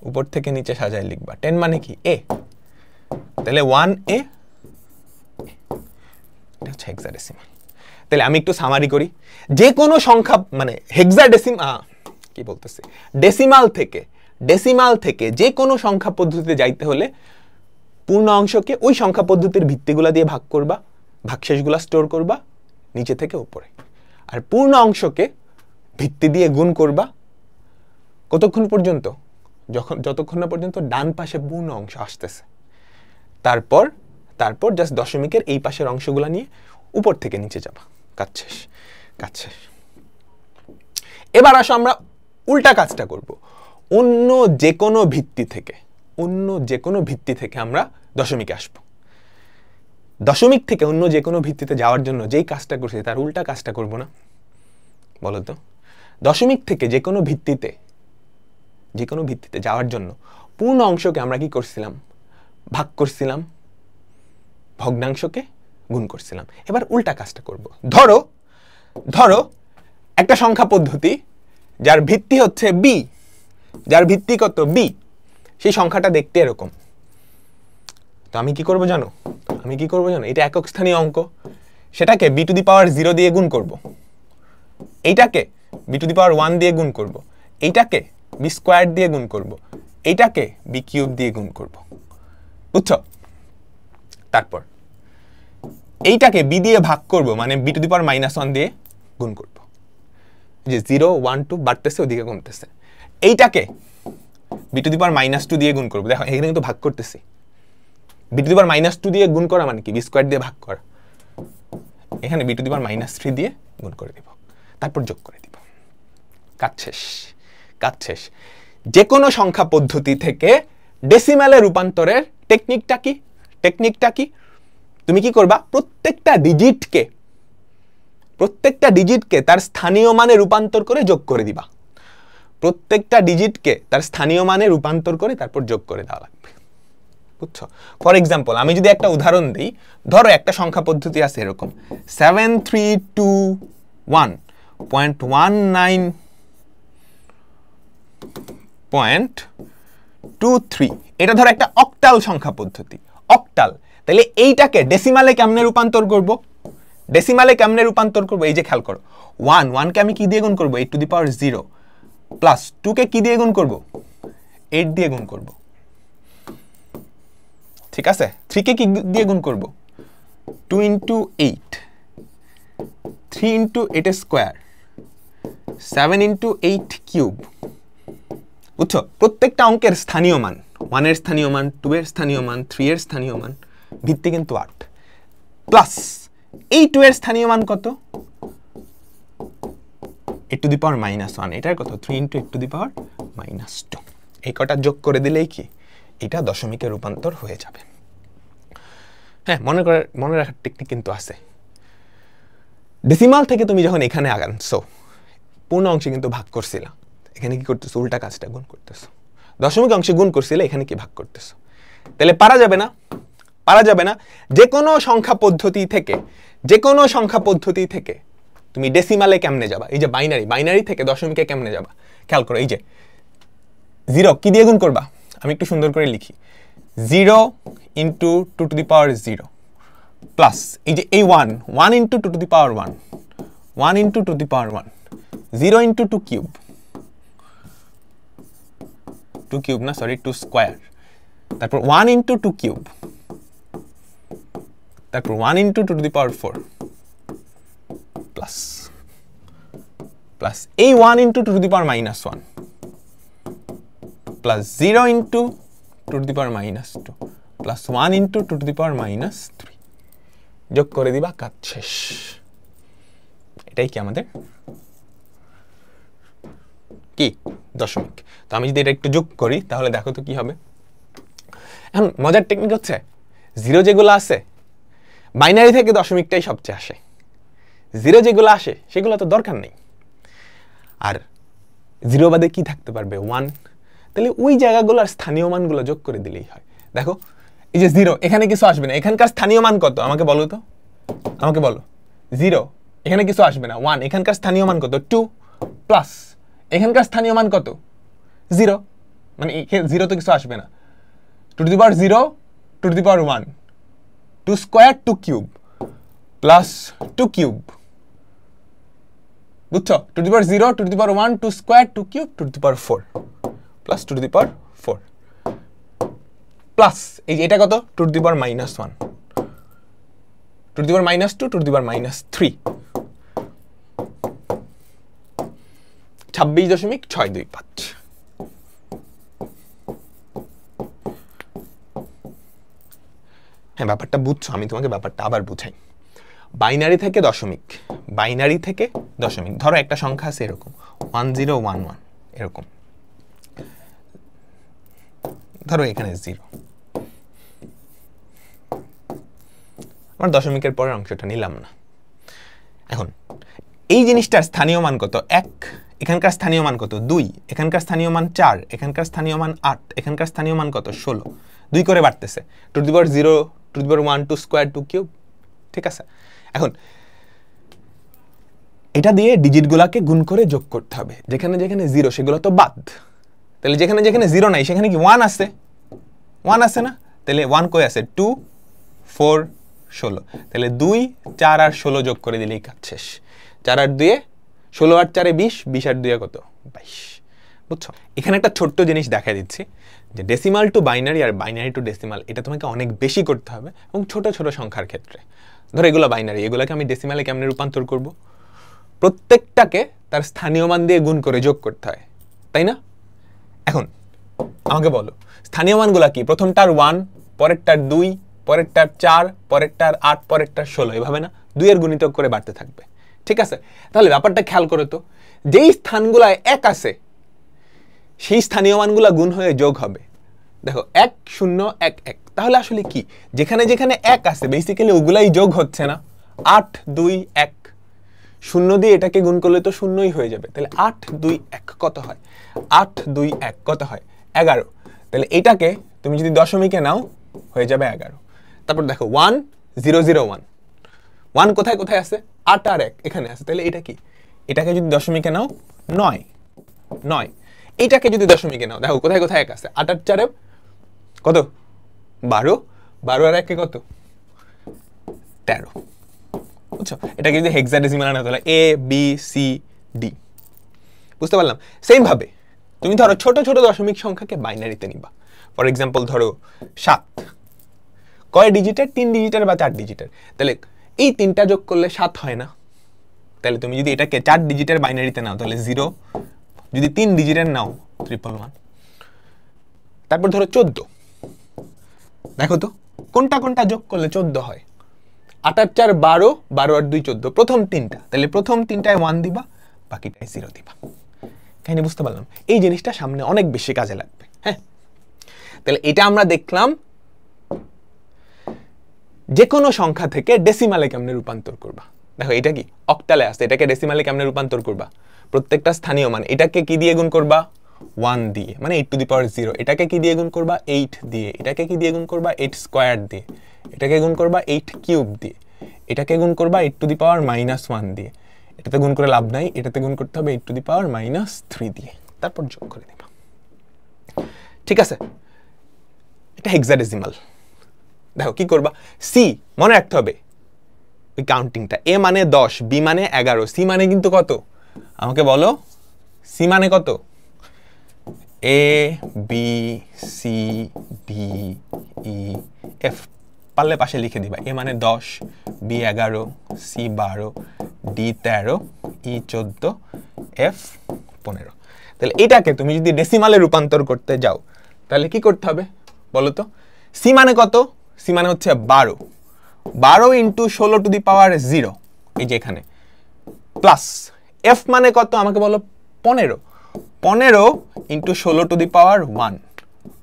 উপর থেকে নিচে সাজায় লিখবা। 10 মানে কি? এ। তাহলে 1 এ, এটা হচ্ছে হেক্সাডেসিমাল। তাহলে আমি একটু সামারি করি। যে কোনো সংখ্যা মানে কি বলতেছি, ডেসিমাল থেকে যে কোনো সংখ্যা পদ্ধতিতে যাইতে হলে পূর্ণ অংশকে ওই সংখ্যা পদ্ধতির ভিত্তিগুলা দিয়ে ভাগ করবা, ভাগশেষগুলা স্টোর করবা নিচে থেকে উপরে, আর পূর্ণ অংশকে ভিত্তি দিয়ে গুণ করবা কতক্ষণ পর্যন্ত? যতক্ষণ না পর্যন্ত ডান পাশে পূর্ণ অংশ আসতেছে। তারপর জাস্ট দশমিকের এই পাশের অংশগুলা নিয়ে উপর থেকে নিচে যাবা। কাজ শেষ। এবার আসো আমরা উল্টা কাজটা করব। অন্য যে কোনো ভিত্তি থেকে আমরা দশমিকে আসব। দশমিক থেকে অন্য যে কোনো ভিত্তিতে যাওয়ার জন্য যেই কাজটা করছি তার উল্টা কাজটা করব না? বলো তো। দশমিক থেকে যে কোনো ভিত্তিতে যাওয়ার জন্য পূর্ণ অংশকে আমরা কি করছিলাম? ভাগ করছিলাম, ভগ্নাংশকে গুণ করছিলাম। এবার উল্টা কাজটা করব। ধরো একটা সংখ্যা পদ্ধতি যার ভিত্তি হচ্ছে বি, যার ভিত্তি কত? বি। সেই সংখ্যাটা দেখতে এরকম। তো আমি কি করব জানো? এটা একক স্থানীয় অঙ্ক, সেটাকে বি টু দি পাওয়ার 0 দিয়ে গুণ করব, এইটাকে বি টু দি পাওয়ার 1 দিয়ে গুণ করব, এইটাকে বি স্কোয়ার দিয়ে গুণ করব, এইটাকে বি কিউব দিয়ে গুণ করব। বুঝছো? তারপর এইটাকে বি দিয়ে ভাগ করব, মানে বি টু দি পাওয়ার -1 দিয়ে গুণ করব। যে 0 1 2 বাড়তেছে, ওদিকে কমতেছে। এইটাকে বি টু দি পাওয়ার -2 দিয়ে গুণ করব। দেখো এখানে কিন্তু ভাগ করতেছি। বি টু দি পাওয়ার -2 দিয়ে গুণ করা মানে কি? বি স্কোয়ার দিয়ে ভাগ করা। এখানে বি টু দি পাওয়ার -3 দিয়ে গুণ করে দিব, তারপর যোগ করে দিব। কাজ শেষ। যে কোনো সংখ্যা পদ্ধতি থেকে ডেসিমালে রূপান্তরের টেকনিকটা কি? তুমি কি করবা? প্রত্যেকটা ডিজিটকে তার স্থানীয় মানে রূপান্তর করে যোগ করে দিবা। প্রত্যেকটা ডিজিটকে তার স্থানীয় মানে রূপান্তর করে তারপর যোগ করে দেওয়া লাগবে। বুঝছো? ফর এক্সাম্পল আমি যদি একটা উদাহরণ দিই, ধরো একটা সংখ্যা পদ্ধতি আছে এরকম 7321.19.23, এটা ধরো একটা অক্টাল সংখ্যা পদ্ধতি, অক্টাল। তাহলে এইটাকে ডেসিমালে কেমনে রূপান্তর করব? এই যে খেয়াল করো, 1 কে আমি কি দিয়ে গুণ করব? 8 টু দি পাওয়ার 0 প্লাস 2 কে কি দিয়ে গুণ করব? 8 দিয়ে গুণ করব, ঠিক আছে? 3 কে কি দিয়ে গুণ করব? 2 into 8, 3 into 8 square, 7 into 8 cube. বুঝছো? প্রত্যেকটা অঙ্কের স্থানীয় মান, 1 এর স্থানীয় মান, 2 এর স্থানীয় মান, 3 এর স্থানীয় মান, ভিত্তি কিন্তু 8, প্লাস এই 2 এর স্থানীয় মান কত? 8 টু দি পাওয়ার -1, এটার কত? 3 ইন্টু 8 টু দি পাওয়ার -2। এই কটা যোগ করে দিলেই কি এটা দশমিকে রূপান্তর হয়ে যাবে। হ্যাঁ, মনে রাখার টেকনিক কিন্তু আছে। ডেসিমাল থেকে তুমি যখন এখানে আনছো, পূর্ণ অংশে কিন্তু ভাগ করছিলা, এখানে কি করতেছো? উল্টা কাজটা গুণ করতেছো। দশমিক অংশে গুণ করছিলে, এখানে কি ভাগ করতেছো। তাহলে পারা যাবে না। যে কোনো সংখ্যা পদ্ধতি থেকে তুমি ডেসিমালে কেমনে যাবা? এই যে বাইনারি থেকে দশমিকে কেমনে যাবা? খেয়াল করো, এই যে 0 কি দিয়ে গুণ করবা? আমি একটু সুন্দর করে লিখি, 0 into 2 to the power 0 plus এই যে এই 1 into 2 to the power 1 into 2 to the power 1, 0 into 2 cube, 2 cube না, সরি 2 স্কোয়ার, তারপর 1 ইন্টু 2 কিউব, তারপর 1 into 2 to the power 4 plus এই 1 into 2 to the power -1 plus 0 into 2 to the power -2 plus 1 into 2 to the power -3, যোগ করে দিবা, কাজ শেষ। এটাই কি আমাদের কি দশমিক। তো আমি যদি এটা একটু যোগ করি তাহলে দেখো তো কি হবে। এখন মজার টেকনিক হচ্ছে, 0 যেগুলো আছে বাইনারি থেকে দশমিকটাই সবচেয়ে আসে, 0 যেগুলো আসে সেগুলো তো দরকার নেই। আর 0 বাদে কি থাকতে পারবে? 1। তাহলে ওই জায়গাগুলোর স্থানীয় মানগুলো যোগ করে দিলেই হয়। দেখো এই যে 0, এখানে কিছু আসবে না, এখানকার স্থানীয় মান কত আমাকে বলো তো, আমাকে বলো। 0 এখানে কিছু আসবে না, 1 এখানকার স্থানীয় মান কত? 2 প্লাস এখানকার স্থানীয় মান কত? 0, মানে 0 তো কিছু আসবে না। 2 to the power 0, 2 to the power 1, 2 square 2 cube plus 2 cube, বুঝছো? 2 to the power 0, 2 to the power 1, 2 square 2 cube, 2 to the power 4 plus 2 to the power 4 plus এই যে এটা কত? 2 to the power -1, 2 to the power -2, 2 to the power -3, 26.625। হ্যাঁ, ব্যাপারটা বুঝছো? আমি তোমাকে ব্যাপারটা আবার বুঝাই। বাইনারি থেকে দশমিক, ধরো একটা সংখ্যা আছে এরকম 1011, এরকম ধরো এখানে 0, আমার দশমিকের পরের অংশটা নিলাম না। এখন এই জিনিসটার স্থানীয় মান কত? 1, এখানকার স্থানীয় মান কত? 2, এখানকার স্থানীয় মান 4, এখানকার স্থানীয় মান 8, এখানকার স্থানীয় মান কত? 16, 2 করে বাড়তেছে, 2 to the power 0, 2 to the power 1, 2 square 2 cube, ঠিক আছে? এখন এটা দিয়ে ডিজিটগুলোকে গুণ করে যোগ করতে হবে। যেখানে যেখানে 0 সেগুলো তো বাদ। তাহলে যেখানে যেখানে 0 নাই সেখানে কি 1 আছে? 1 আছে না? তাহলে 1 কই আছে? 2, 4, 16। তাহলে 2, 4 আর 16 যোগ করে দিলেই কাজ শেষ। 4 আর 2, 16 আর 4 20, 20 আর 2 কত? 22। বুঝছো? এখানে একটা ছোট্ট জিনিস দেখা দিচ্ছি যে ডেসিমাল টু বাইনারি আর বাইনারি টু ডেসিমাল, এটা তোমাকে অনেক বেশি করতে হবে এবং ছোট ছোট সংখ্যার ক্ষেত্রে। ধরো এগুলো বাইনারি, এগুলোকে আমি ডেসিমালে কেমনে রূপান্তর করব? প্রত্যেকটাকে তার স্থানীয় মান দিয়ে গুণ করে যোগ করতে হয়, তাই না? এখন আমাকে বলো স্থানীয় মানগুলো কি? প্রথমটার 1, পরেরটার 2, পরেরটার 4, পরেরটার 8, পরেরটার 16, এভাবে না? 2 এর গুণিতক করে বাড়তে থাকবে, ঠিক আছে? তাহলে ব্যাপারটা খেয়াল করো তো, যেই স্থানগুলায় 1 আছে সেই স্থানীয় মানগুলা গুণ হয়ে যোগ হবে। দেখো 1 0 1 1, তাহলে আসলে কি? যেখানে যেখানে 1 আছে বেসিক্যালি ওগুলাই যোগ হচ্ছে না। 8 2 1, 0 দিয়ে এটাকে গুণ করলে তো 0ই হয়ে যাবে। তাহলে 8 2 1 কত হয়? 8 2 1 কত হয়? 11। তাহলে এটাকে তুমি যদি দশমিকে নাও হয়ে যাবে 11। তারপর দেখো 1 0 0 1, 1 কোথায় কোথায় আছে? 8 আর 1 এখানে আছে, তাহলে এটা কি? এটাকে যদি দশমিকে নাও 9 9, এইটাকে যদি দশমিকে নাও দেখো কোথায় কোথায় 1 আছে, 8 আর 4 কত? 12, 12 আর 1 কত? 13। বুঝছো? এটাকে যদি হেক্সাডেসিমাল আনা তাহলে A B C D। বুঝতে পারলাম? সেম ভাবে তুমি ধরো ছোট ছোট দশমিক সংখ্যাকে বাইনারিতে নিবা। ফর এক্সাম্পল ধরো 7, কয় ডিজিটের? 3 ডিজিটের বা 4 ডিজিটের। তাহলে এই তিনটা যোগ করলে 7 হয় না? তাহলে তুমি যদি এটাকে 4 ডিজিটের বাইনারিতে নাও তাহলে 0, যদি 3 ডিজিটের নাও 111। তারপর ধরো 14, দেখো তো কোনটা কোনটা যোগ করলে 14 হয়? 8 আর 4 12, 12 আর 2 14, প্রথম তিনটা, তাহলে প্রথম তিনটায় 1 দিবা, বাকিটায় 0 দিবা। কাহিনী বুঝতে পারলাম? এই জিনিসটা সামনে অনেক বেশি কাজে লাগবে। হ্যাঁ, তাহলে এটা আমরা দেখলাম যে কোনো সংখ্যা থেকে ডেসিমালে কেমনে রূপান্তর করবা। দেখো এটা কি অক্টালে আছে, এটাকে ডেসিমালে কেমনে রূপান্তর করবা? প্রত্যেকটা স্থানীয় মান, এটাকে কি দিয়ে গুণ করবা? 1 দিয়ে, মানে 8 টু দি পাওয়ার 0। এটাকে কি দিয়ে গুণ করবা? 8 দিয়ে। এটাকে কি দিয়ে গুণ করবা? 8 স্কয়ার দিয়ে। এটাকে গুণ করবা 8 কিউব দিয়ে। এটাকে গুণ করবা 8 টু দি পাওয়ার -1 দিয়ে। এটাতে গুণ করে লাভ নাই, এটাতে গুণ করতে হবে 8 টু দি পাওয়ার -3 দিয়ে, তারপর যোগ করে দিবা। ঠিক আছে, এটা হেক্সাডেসিমাল। দেখো কি করবা? সি মনে রাখতে হবে ওই কাউন্টিংটা। এ মানে 10, বি মানে 11, সি মানে কিন্তু কত? আমাকে বলো, সি মানে কত? A B C D E F, পারলে পাশে লিখে দিবা। এ মানে 10, B 11, C 12, D 13, E 14, F 15। তাহলে এটাকে তুমি যদি ডেসিমালে রূপান্তর করতে যাও তাহলে কি করতে হবে বলো তো? সি মানে কত? সি মানে হচ্ছে 12, 12 ইন্টু 16 টু দি পাওয়ার 0, এই যে এখানে, প্লাস এফ মানে কত আমাকে বলো? 15, 15 into 16 to the power 1,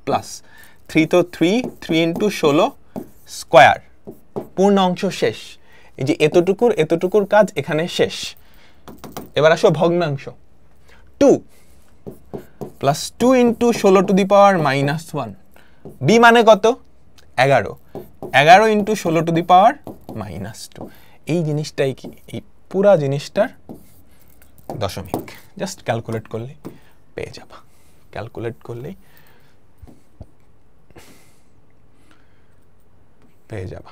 plus 3 তো 3, 3 ইন্টু 16 স্কোয়ার, পূর্ণ অংশ শেষ। এই যে এতটুকুর এতটুকুর কাজ এখানে শেষ। এবার আসো ভগ্নাংশ, 2 plus 2 into 16 to the power -1, B মানে কত? 11, 11 ইন্টু 16 টু দি পাওয়ার -2। এই জিনিসটাই কি? এই পুরা জিনিসটার দশমিক। জাস্ট ক্যালকুলেট করলে পেয়ে যাবা, ক্যালকুলেট করলেই পেয়ে যাবা।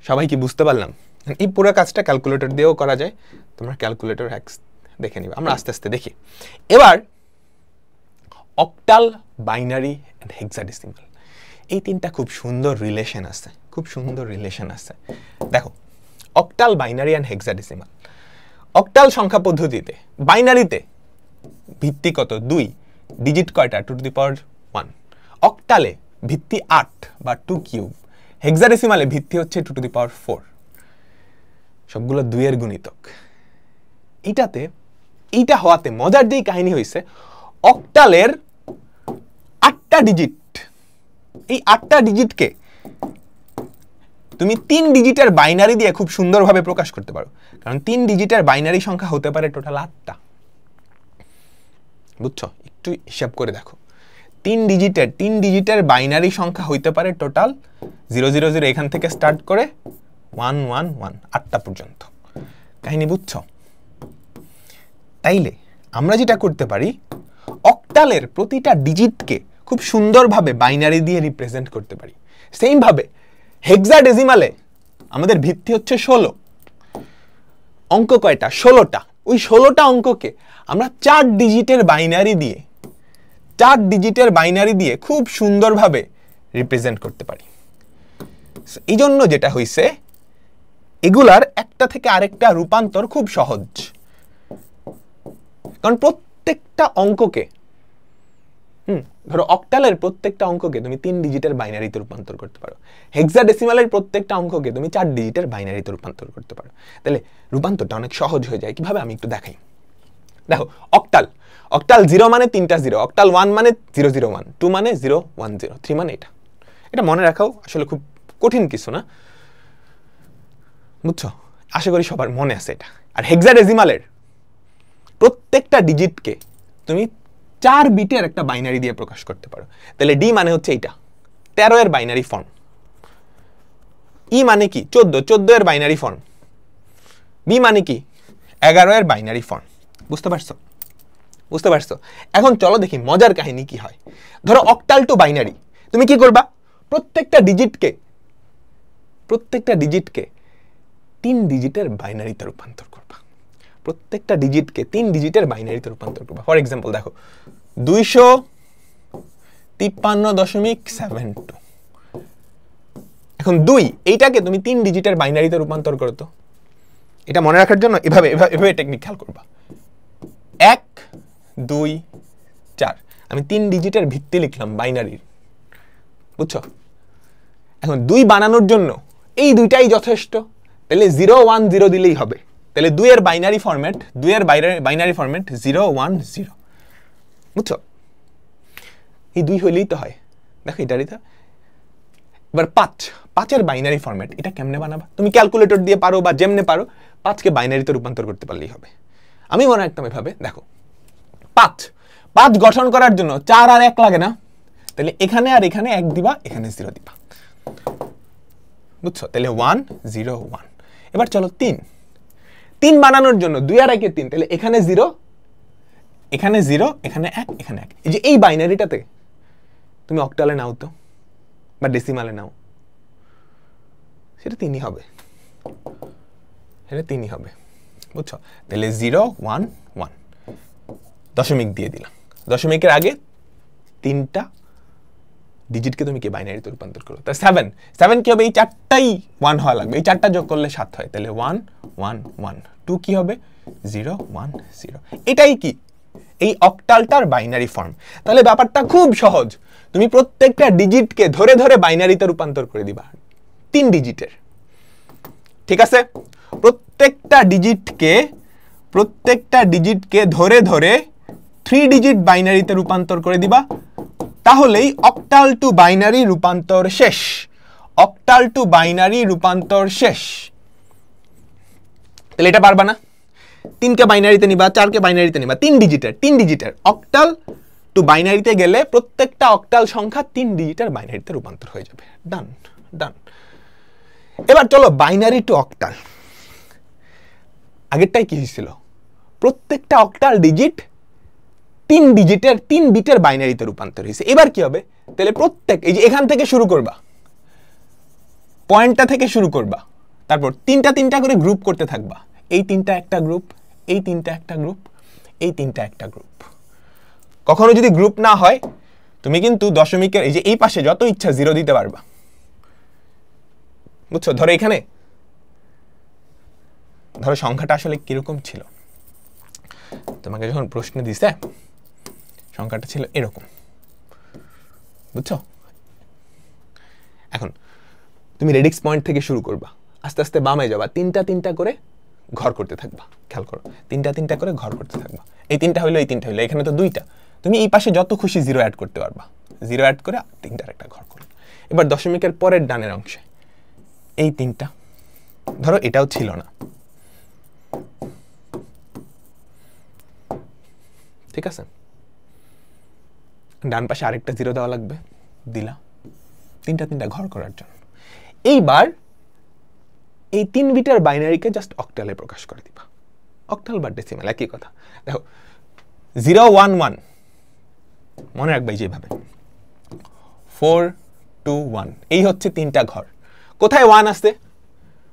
সবাই কি বুঝতে পারলাম? এই পুরো কাজটা ক্যালকুলেটর দিয়েও করা যায়, তোমরা ক্যালকুলেটর হ্যাক্স দেখে নিবা, আমরা আস্তে আস্তে দেখি। এবার অক্টাল, বাইনারি এন্ড হেক্সাডেসিমাল, এই তিনটা খুব সুন্দর রিলেশন আছে, খুব সুন্দর রিলেশন আছে। দেখো octal, binary and hexadecimal. Octal সংখ্যা পদ্ধতিতে, বাইনারিতে ভিত্তি কত? 2, ডিজিট কয়টা? 2 টু দি পাওয়ার 1। অক্টালে ভিত্তি 8 বা 2 কিউব। হেক্সাডেসিমালে ভিত্তি হচ্ছে 2 টু দি পাওয়ার 4, সবগুলো 2 এর গুণিতক। এইটা হওয়াতে মজার যেই কাহিনী হয়েছে, অক্টালের 8টা ডিজিট, এই 8টা ডিজিটকে তুমি 3 ডিজিটের বাইনারি দিয়ে খুব সুন্দরভাবে প্রকাশ করতে পারো, কারণ 3 ডিজিটের বাইনারি সংখ্যা হতে পারে টোটাল 8টা। বুঝছো? একটু হিসাব করে দেখো, 3 ডিজিটের বাইনারি সংখ্যা হইতে পারে টোটাল 000, এখান থেকে স্টার্ট করে 111, 8টা পর্যন্ত। কাহিনী বুঝছো? তাইলে আমরা যেটা করতে পারি, অক্টালের প্রতিটা ডিজিটকে খুব সুন্দরভাবে বাইনারি দিয়ে রিপ্রেজেন্ট করতে পারি। সেম ভাবে হেক্সাডেসিমালে আমাদের ভিত্তি হচ্ছে 16, অঙ্ক কয়টা? 16টা। ওই 16টা অঙ্ককে আমরা 4 ডিজিটের বাইনারি দিয়ে খুব সুন্দরভাবে রিপ্রেজেন্ট করতে পারি। এই জন্য যেটা হইছে, এগুলার একটা থেকে আরেকটা রূপান্তর খুব সহজ, কারণ প্রত্যেকটা অঙ্ককে ধরো অক্টালের প্রত্যেকটা অঙ্ককে তুমি 3 ডিজিটের বাইনারিতে রূপান্তর করতে পারো, হেক্সাডেসিমালের প্রত্যেকটা অঙ্ককে তুমি 4 ডিজিটের বাইনারিতে রূপান্তর করতে পারো। তাহলে রূপান্তরটা অনেক সহজ হয়ে যায়। কিভাবে? আমি একটু দেখাই। দেখো অক্টাল 0 মানে 3টা 0, অক্টাল 1 মানে 001, 2 মানে 010, 3 মানে এটা মনে রাখাও আসলে খুব কঠিন কিছু না, বুঝছো? আশা করি সবার মনে আছে এটা। আর হেক্সাডেসিমালের প্রত্যেকটা ডিজিটকে তুমি 4 বিটের একটা বাইনারি দিয়ে প্রকাশ করতে পারো। তাহলে ডি মানে হচ্ছে এইটা, 13 এর বাইনারি ফর্ম, ই মানে কি 14 এর বাইনারি ফর্ম, বি মানে কি 11 এর বাইনারি ফর্ম। বুঝতে পারছো? বুঝতে পারছো? এখন চলো দেখি মজার কাহিনী কি হয়। ধরো অক্টাল টু বাইনারি, তুমি কি করবা? প্রত্যেকটা ডিজিটকে 3 ডিজিটের বাইনারিতে রূপান্তর করবা। প্রত্যেকটা ডিজিটকে 3 ডিজিটের বাইনারিতে রূপান্তর করবা। ফর এক্সাম্পল দেখো 253.72। এখন 2 এইটাকে তুমি 3 ডিজিটের বাইনারিতে রূপান্তর করো তো। এটা মনে রাখার জন্য এভাবে টেকনিক খেয়াল করবা। 1 2 4, আমি 3 ডিজিটের ভিত্তি লিখলাম বাইনারির, বুঝছো? এখন 2 বানানোর জন্য এই দুইটাই যথেষ্ট, তাহলে 0 1 0 দিলেই হবে। তাহলে 2 এর বাইনারি ফরম্যাট 0 1 0, বুঝছো? এই 2 হইলেই তো হয়। দেখো এটারই তো। এবার 5 এর বাইনারি ফরম্যাট, এটা কেমনে বানাবা? তুমি ক্যালকুলেটর দিয়ে পারো বা যেমনে পারো, 5 কে বাইনারিতে রূপান্তর করতে পারলেই হবে। আমি মনে রাখতাম এভাবে, দেখো 5 গঠন করার জন্য 4 আর 1 লাগে না, তাহলে এখানে আর এখানে 1 দিবা, এখানে 0 দিবা, বুঝছো? তাহলে 1 0 1। এবার চলো 3 বানানোর জন্য 2 আর 1 এ 3, তাহলে এখানে 0 এখানে 0 এখানে 1 এখানে 1। এই যে এই বাইনারিটাতে তুমি অক্টালে নাও তো বা ডেসিমালে নাও, সেটা 3ই হবে, বুঝছো? তাহলে 0 1 1 দশমিক দিয়ে দিলাম। দশমিকের আগে 3টা ডিজিটকে তুমি কি বাইনারিতে রূপান্তর করো। তা 7 কি হবে? এই 4টাই 1 হওয়া লাগবে, এই 4টা যোগ করলে 7 হয়। তাহলে 1 1 1। 2 কি হবে? 0 1 0। এটাই কি এই অক্টালটার বাইনারি ফর্ম। তাহলে ব্যাপারটা খুব সহজ, তুমি প্রত্যেকটা ডিজিটকে ধরে ধরে বাইনারিতে রূপান্তর করে দিবা 3 ডিজিটের, ঠিক আছে? প্রত্যেকটা ডিজিটকে ধরে ধরে 3 ডিজিট বাইনারিতে রূপান্তর করে দিবা, তাহলেই অক্টাল টু বাইনারি রূপান্তর শেষ। তাহলে এটা পারবা না? 3 কে বাইনারিতে নিবা, 4 কে বাইনারিতে নিবা, 3 ডিজিটের অক্টাল টু বাইনারিতে গেলে প্রত্যেকটা অক্টাল সংখ্যা 3 ডিজিটের বাইনারিতে রূপান্তর হয়ে যাবে। ডান। এবার চলো বাইনারি টু অক্টাল। আগেরটাই কি হয়েছিল? প্রত্যেকটা অক্টাল ডিজিট 3 ডিজিটের 3 বিটের বাইনারিতে রূপান্তর হয়েছে। এবার কি হবে? তাহলে এই যে এখান থেকে শুরু করবা, পয়েন্টটা থেকে শুরু করবা, তারপর 3টা করে গ্রুপ করতে থাকবা। এই 3টা একটা গ্রুপ, এই 3টা একটা গ্রুপ, এই 3টা একটা গ্রুপ। কখনো যদি গ্রুপ না হয়, তুমি কিন্তু দশমিকের এই যে এই পাশে যত ইচ্ছা 0 দিতে পারবা, বুঝছো? ধরো সংখ্যাটা আসলে কিরকম ছিল, তোমাকে যখন প্রশ্ন দিছে সংখ্যাটা ছিল এরকম, বুঝছো? এখন তুমি রেডিক্স পয়েন্ট থেকে শুরু করবা, আস্তে আস্তে বামে যাবা, 3টা করে ঘর করতে থাকবা। খেয়াল করো, 3টা করে ঘর করতে থাকবা। এই 3টা হইলো, এখানে তো 2টা, তুমি এই পাশে যত খুশি 0 অ্যাড করতে পারবা। 0 অ্যাড করে 3টার একটা ঘর করো। এবার দশমিকের পরের ডানের অংশে এই 3টা, ধরো এটাও ছিল না, ঠিক আছে? ডান পাশে আরেকটা 0 দেওয়া লাগবে, দিলা 3টা ঘর করার জন্য। এইবার এই 3 বিটের বাইনারিকে জাস্ট অক্টালে প্রকাশ করে দিবা। অক্টাল বা ডেসিমাল একই কথা। দেখো 0 1 1 মনে রাখবে যেভাবে 4 2 1, এই হচ্ছে 3টা ঘর। কোথায় 1 আছে?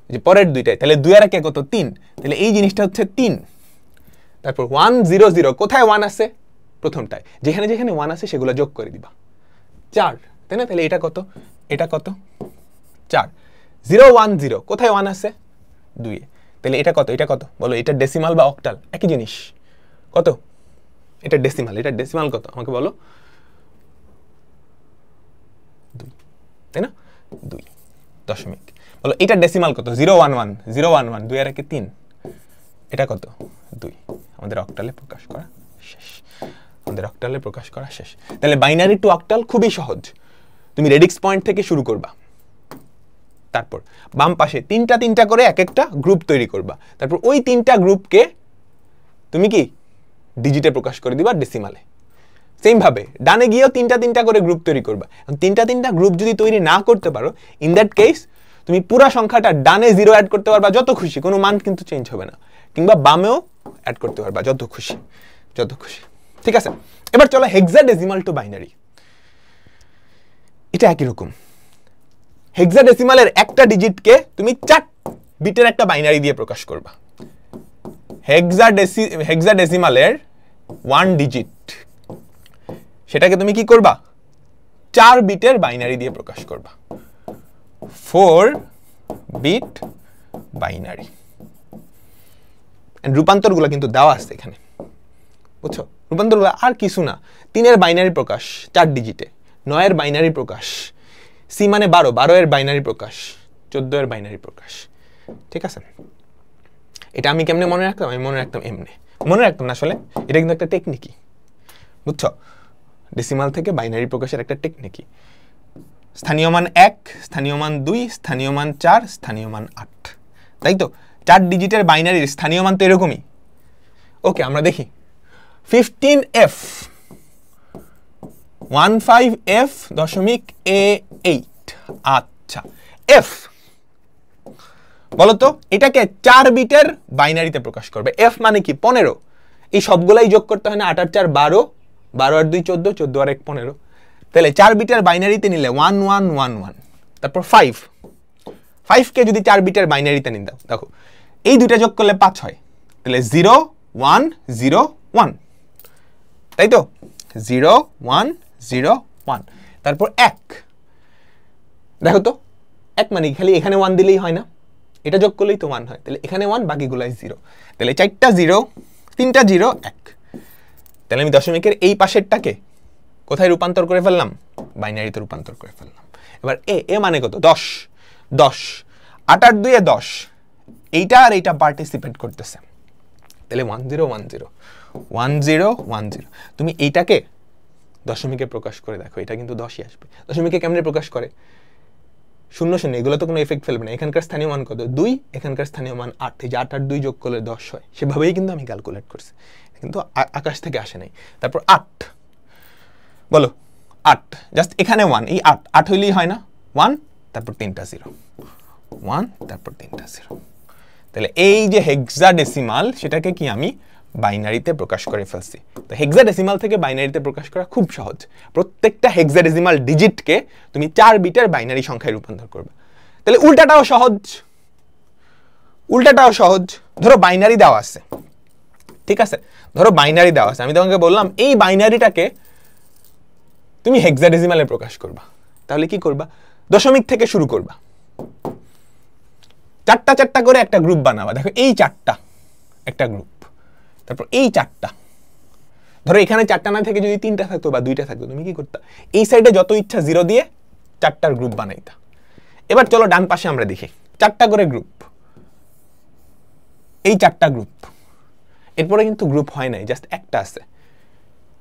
যে পরের 2টায়, তাহলে 2 আর 1 কত? 3, তাহলে এই জিনিসটা হচ্ছে 3। তারপর 1 0 0, কোথায় 1 আছে? প্রথমটায়। যেখানে 1 আছে সেগুলো যোগ করে দিবা। 4, তাই না? তাহলে এটা কত? 4। 0 1 0, কোথায় 1 আছে? 2 এ। তাহলে এটা কত? বলো, এটা ডেসিমাল বা অক্টাল? একই জিনিস। কত? এটা ডেসিমাল কত আমাকে বলো? 2, তাই না? 2 দশমিক। বলো এটা ডেসিমাল কত? 0 1 1, 0 1 1, 2 আর 1 3, এটা কত? 2। আমাদের অক্টালে প্রকাশ করা শেষ। তাহলে বাইনারি টু অক্টাল খুবই সহজ। তুমি রেডিক্স পয়েন্ট থেকে শুরু করবা, তারপর বাম পাশে 3টা করে এক একটা গ্রুপ তৈরি করবা, তারপর ওই 3টা গ্রুপকে তুমি কি ডিজিটে প্রকাশ করে দিবা, ডেসিমালে। সেম ভাবে ডানে গিয়েও তিনটা তিনটা করে গ্রুপ তৈরি করবা। এখন তিনটা তিনটা গ্রুপ যদি তৈরি না করতে পারো, ইন দ্যাট কেস তুমি পুরো সংখ্যাটা ডানে 0 অ্যাড করতে পারবা যত খুশি, কোনো মান কিন্তু চেঞ্জ হবে না, কিংবা বামেও অ্যাড করতে পারবা যত খুশি, যত খুশি। ঠিক আছে, এবার চলো হেক্সাডেসিমাল টু বাইনারি। এটা একই রকম। হেক্সাডেসিমালের একটা ডিজিটকে তুমি 4 বিটের একটা বাইনারি দিয়ে প্রকাশ করবা। হেক্সাডেসিমালের 1 ডিজিট, সেটাকে তুমি কি করবা? 4 বিটের বাইনারি দিয়ে প্রকাশ করবা। 4 বিট বাইনারি। রূপান্তরগুলো কিন্তু দেওয়া আছে এখানে, বুঝছো? রূপান্তরগুলো আর কিছু না, 3 এর বাইনারি প্রকাশ 4 ডিজিটে, 9 এর বাইনারি প্রকাশ, সি মানে 12, 12 এর বাইনারি প্রকাশ, 14 এর বাইনারি প্রকাশ। ঠিক আছে, এটা আমি কেমনে মনে রাখতাম? আমি মনে রাখতাম এমনি, মনে রাখতাম না আসলে, এটা কিন্তু একটা টেকনিকই, বুঝছো? ডেসিমাল থেকে বাইনারি প্রকাশের একটা টেকনিকই। স্থানীয় মান 1, স্থানীয় মান 2, স্থানীয় মান 4, স্থানীয় মান 8, তাই তো? 4 ডিজিটের বাইনারির স্থানীয় মান তো এরকমই। ওকে, আমরা দেখি 15F 15F.A8। আচ্ছা, F বলতো এটাকে 4 বিটের বাইনারিতে প্রকাশ করবে। F মানে কি? 15। এই সবগুলাই যোগ করতে হয় না, 8 আর 4 12, 12 আর 2 14, 14 আর 1 15। তাহলে 4 বিটের বাইনারিতে নিলে 1 1 1 1, তারপর 5 কে যদি 4 বিটের বাইনারিতে নিন দাও, দেখো এই দুইটা যোগ করলে 5 হয়, তাহলে 0 1 0 1, তাই তো? 0 1 0 1, তারপর 1। দেখো তো 1 মানে খালি এখানে 1 দিলেই হয় না, এটা যোগ করলেই তো 1 হয়, তাহলে এখানে 1, বাকিগুলাই 0, তাহলে 4টা 0, 3টা 0 1। তাহলে আমি দশমিকের এই পাশেরটাকে কোথায় রূপান্তর করে ফেললাম? বাইনারিতে রূপান্তর করে ফেললাম। এবার এ মানে কত? 10 10, 8 আর 2 এ 10, এইটা আর এইটা পার্টিসিপেট করতেছে, তাহলে 1 0 1 0 1 0 1 0। তুমি এইটাকে দশমিকে প্রকাশ করে দেখো, এটা কিন্তু 10ই আসবে। দশমিকে কেমনে প্রকাশ করে? 0 0, এগুলো তো কোনো এফেক্ট ফেলবে না। এখানকার স্থানীয় মান কত? 2, এখানকার স্থানীয় মান 8, এই যে 8 আর 2 যোগ করলে 10 হয়, সেভাবেই কিন্তু আমি ক্যালকুলেট করছি, কিন্তু আকাশ থেকে আসে নাই। তারপর 8, বলো 8, জাস্ট এখানে 1, এই 8 হইলেই হয় না? 1 তারপর 3টা 0, 1 তারপর 3টা 0। তাহলে এই যে হেক্সাডেসিমাল, সেটাকে কি আমি বাইনারিতে প্রকাশ করে ফেলছি। তো হেক্সাডেসিমাল থেকে বাইনারিতে প্রকাশ করা খুব সহজ। প্রত্যেকটা হেক্সাডেসিমাল ডিজিটকে তুমি 4 বিটের বাইনারি সংখ্যায় রূপান্তর করবে। তাহলে উল্টাটাও সহজ, উল্টাটাও সহজ। ধরো বাইনারি দেওয়া আছে, ঠিক আছে? ধরো বাইনারি দেওয়া আছে, আমি তোমাকে বললাম এই বাইনারিটাকে তুমি হেক্সাডেসিমালে প্রকাশ করবা। তাহলে কি করবা? দশমিক থেকে শুরু করবা, 4টা 4টা করে একটা গ্রুপ বানাবা। দেখো এই 4টা একটা গ্রুপ, তারপর এই 4টা, ধরো এখানে 4টা না থেকে যদি 3টা থাকতো বা 2টা থাকতো, তুমি কি করতা? এই সাইডে যত ইচ্ছা 0 দিয়ে 4টার গ্রুপ বানাইতা। এবার চলো ডান পাশে আমরা দেখি 4টা করে গ্রুপ, এই 4টা গ্রুপ। এরপরে কিন্তু গ্রুপ হয় নাই, জাস্ট একটা আছে।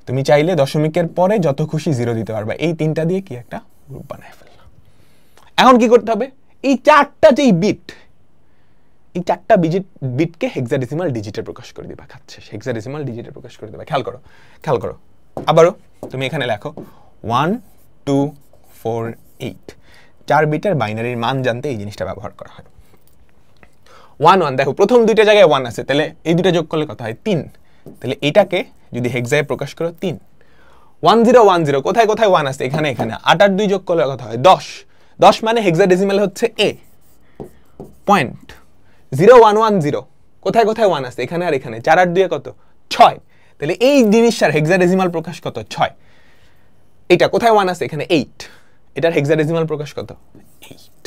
তুমি চাইলে দশমিকের পরে যত খুশি 0 দিতে পারবা। এই 3টা দিয়ে কি একটা গ্রুপ বানায় ফেললাম। এখন কি করতে হবে? এই 4টা যেই বিট, এই 4টা বিটকে হেক্সাডেসিমাল ডিজিটে প্রকাশ করে দিবা। খাচ্ছে হেক্সাডেসিমাল ডিজিটে প্রকাশ করে দিবা। খেয়াল করো, খেয়াল করো। আবারও তুমি এখানে লেখো 1 2 4 8, 4 বিটের বাইনারির মান জানতে এই জিনিসটা ব্যবহার করা হয়। 1 1, দেখো প্রথম দুইটা জায়গায় 1 আছে, তাহলে এই দুটো যোগ করলে কত হয়? 3। তাহলে এটাকে যদি হেক্সায় প্রকাশ করো 3। 1 0 1 0, কোথায় কোথায় 1 আছে? এখানে এখানে। 8 আর 2 যোগ করলে কত হয়? 10। 10 মানে হেক্সাডেসিমালে হচ্ছে এ পয়েন্ট। 0 1 1 0, কোথায় কোথায় 1 আছে? এখানে আর এখানে। 4 আর 2 কত? 6। তাহলে এই জিনিসটার হেক্সাডেসিমাল প্রকাশ কত? 6। এটা কোথায় 1 আছে? এখানে 8। এটার হেক্সাডেসিমাল প্রকাশ কত? 8।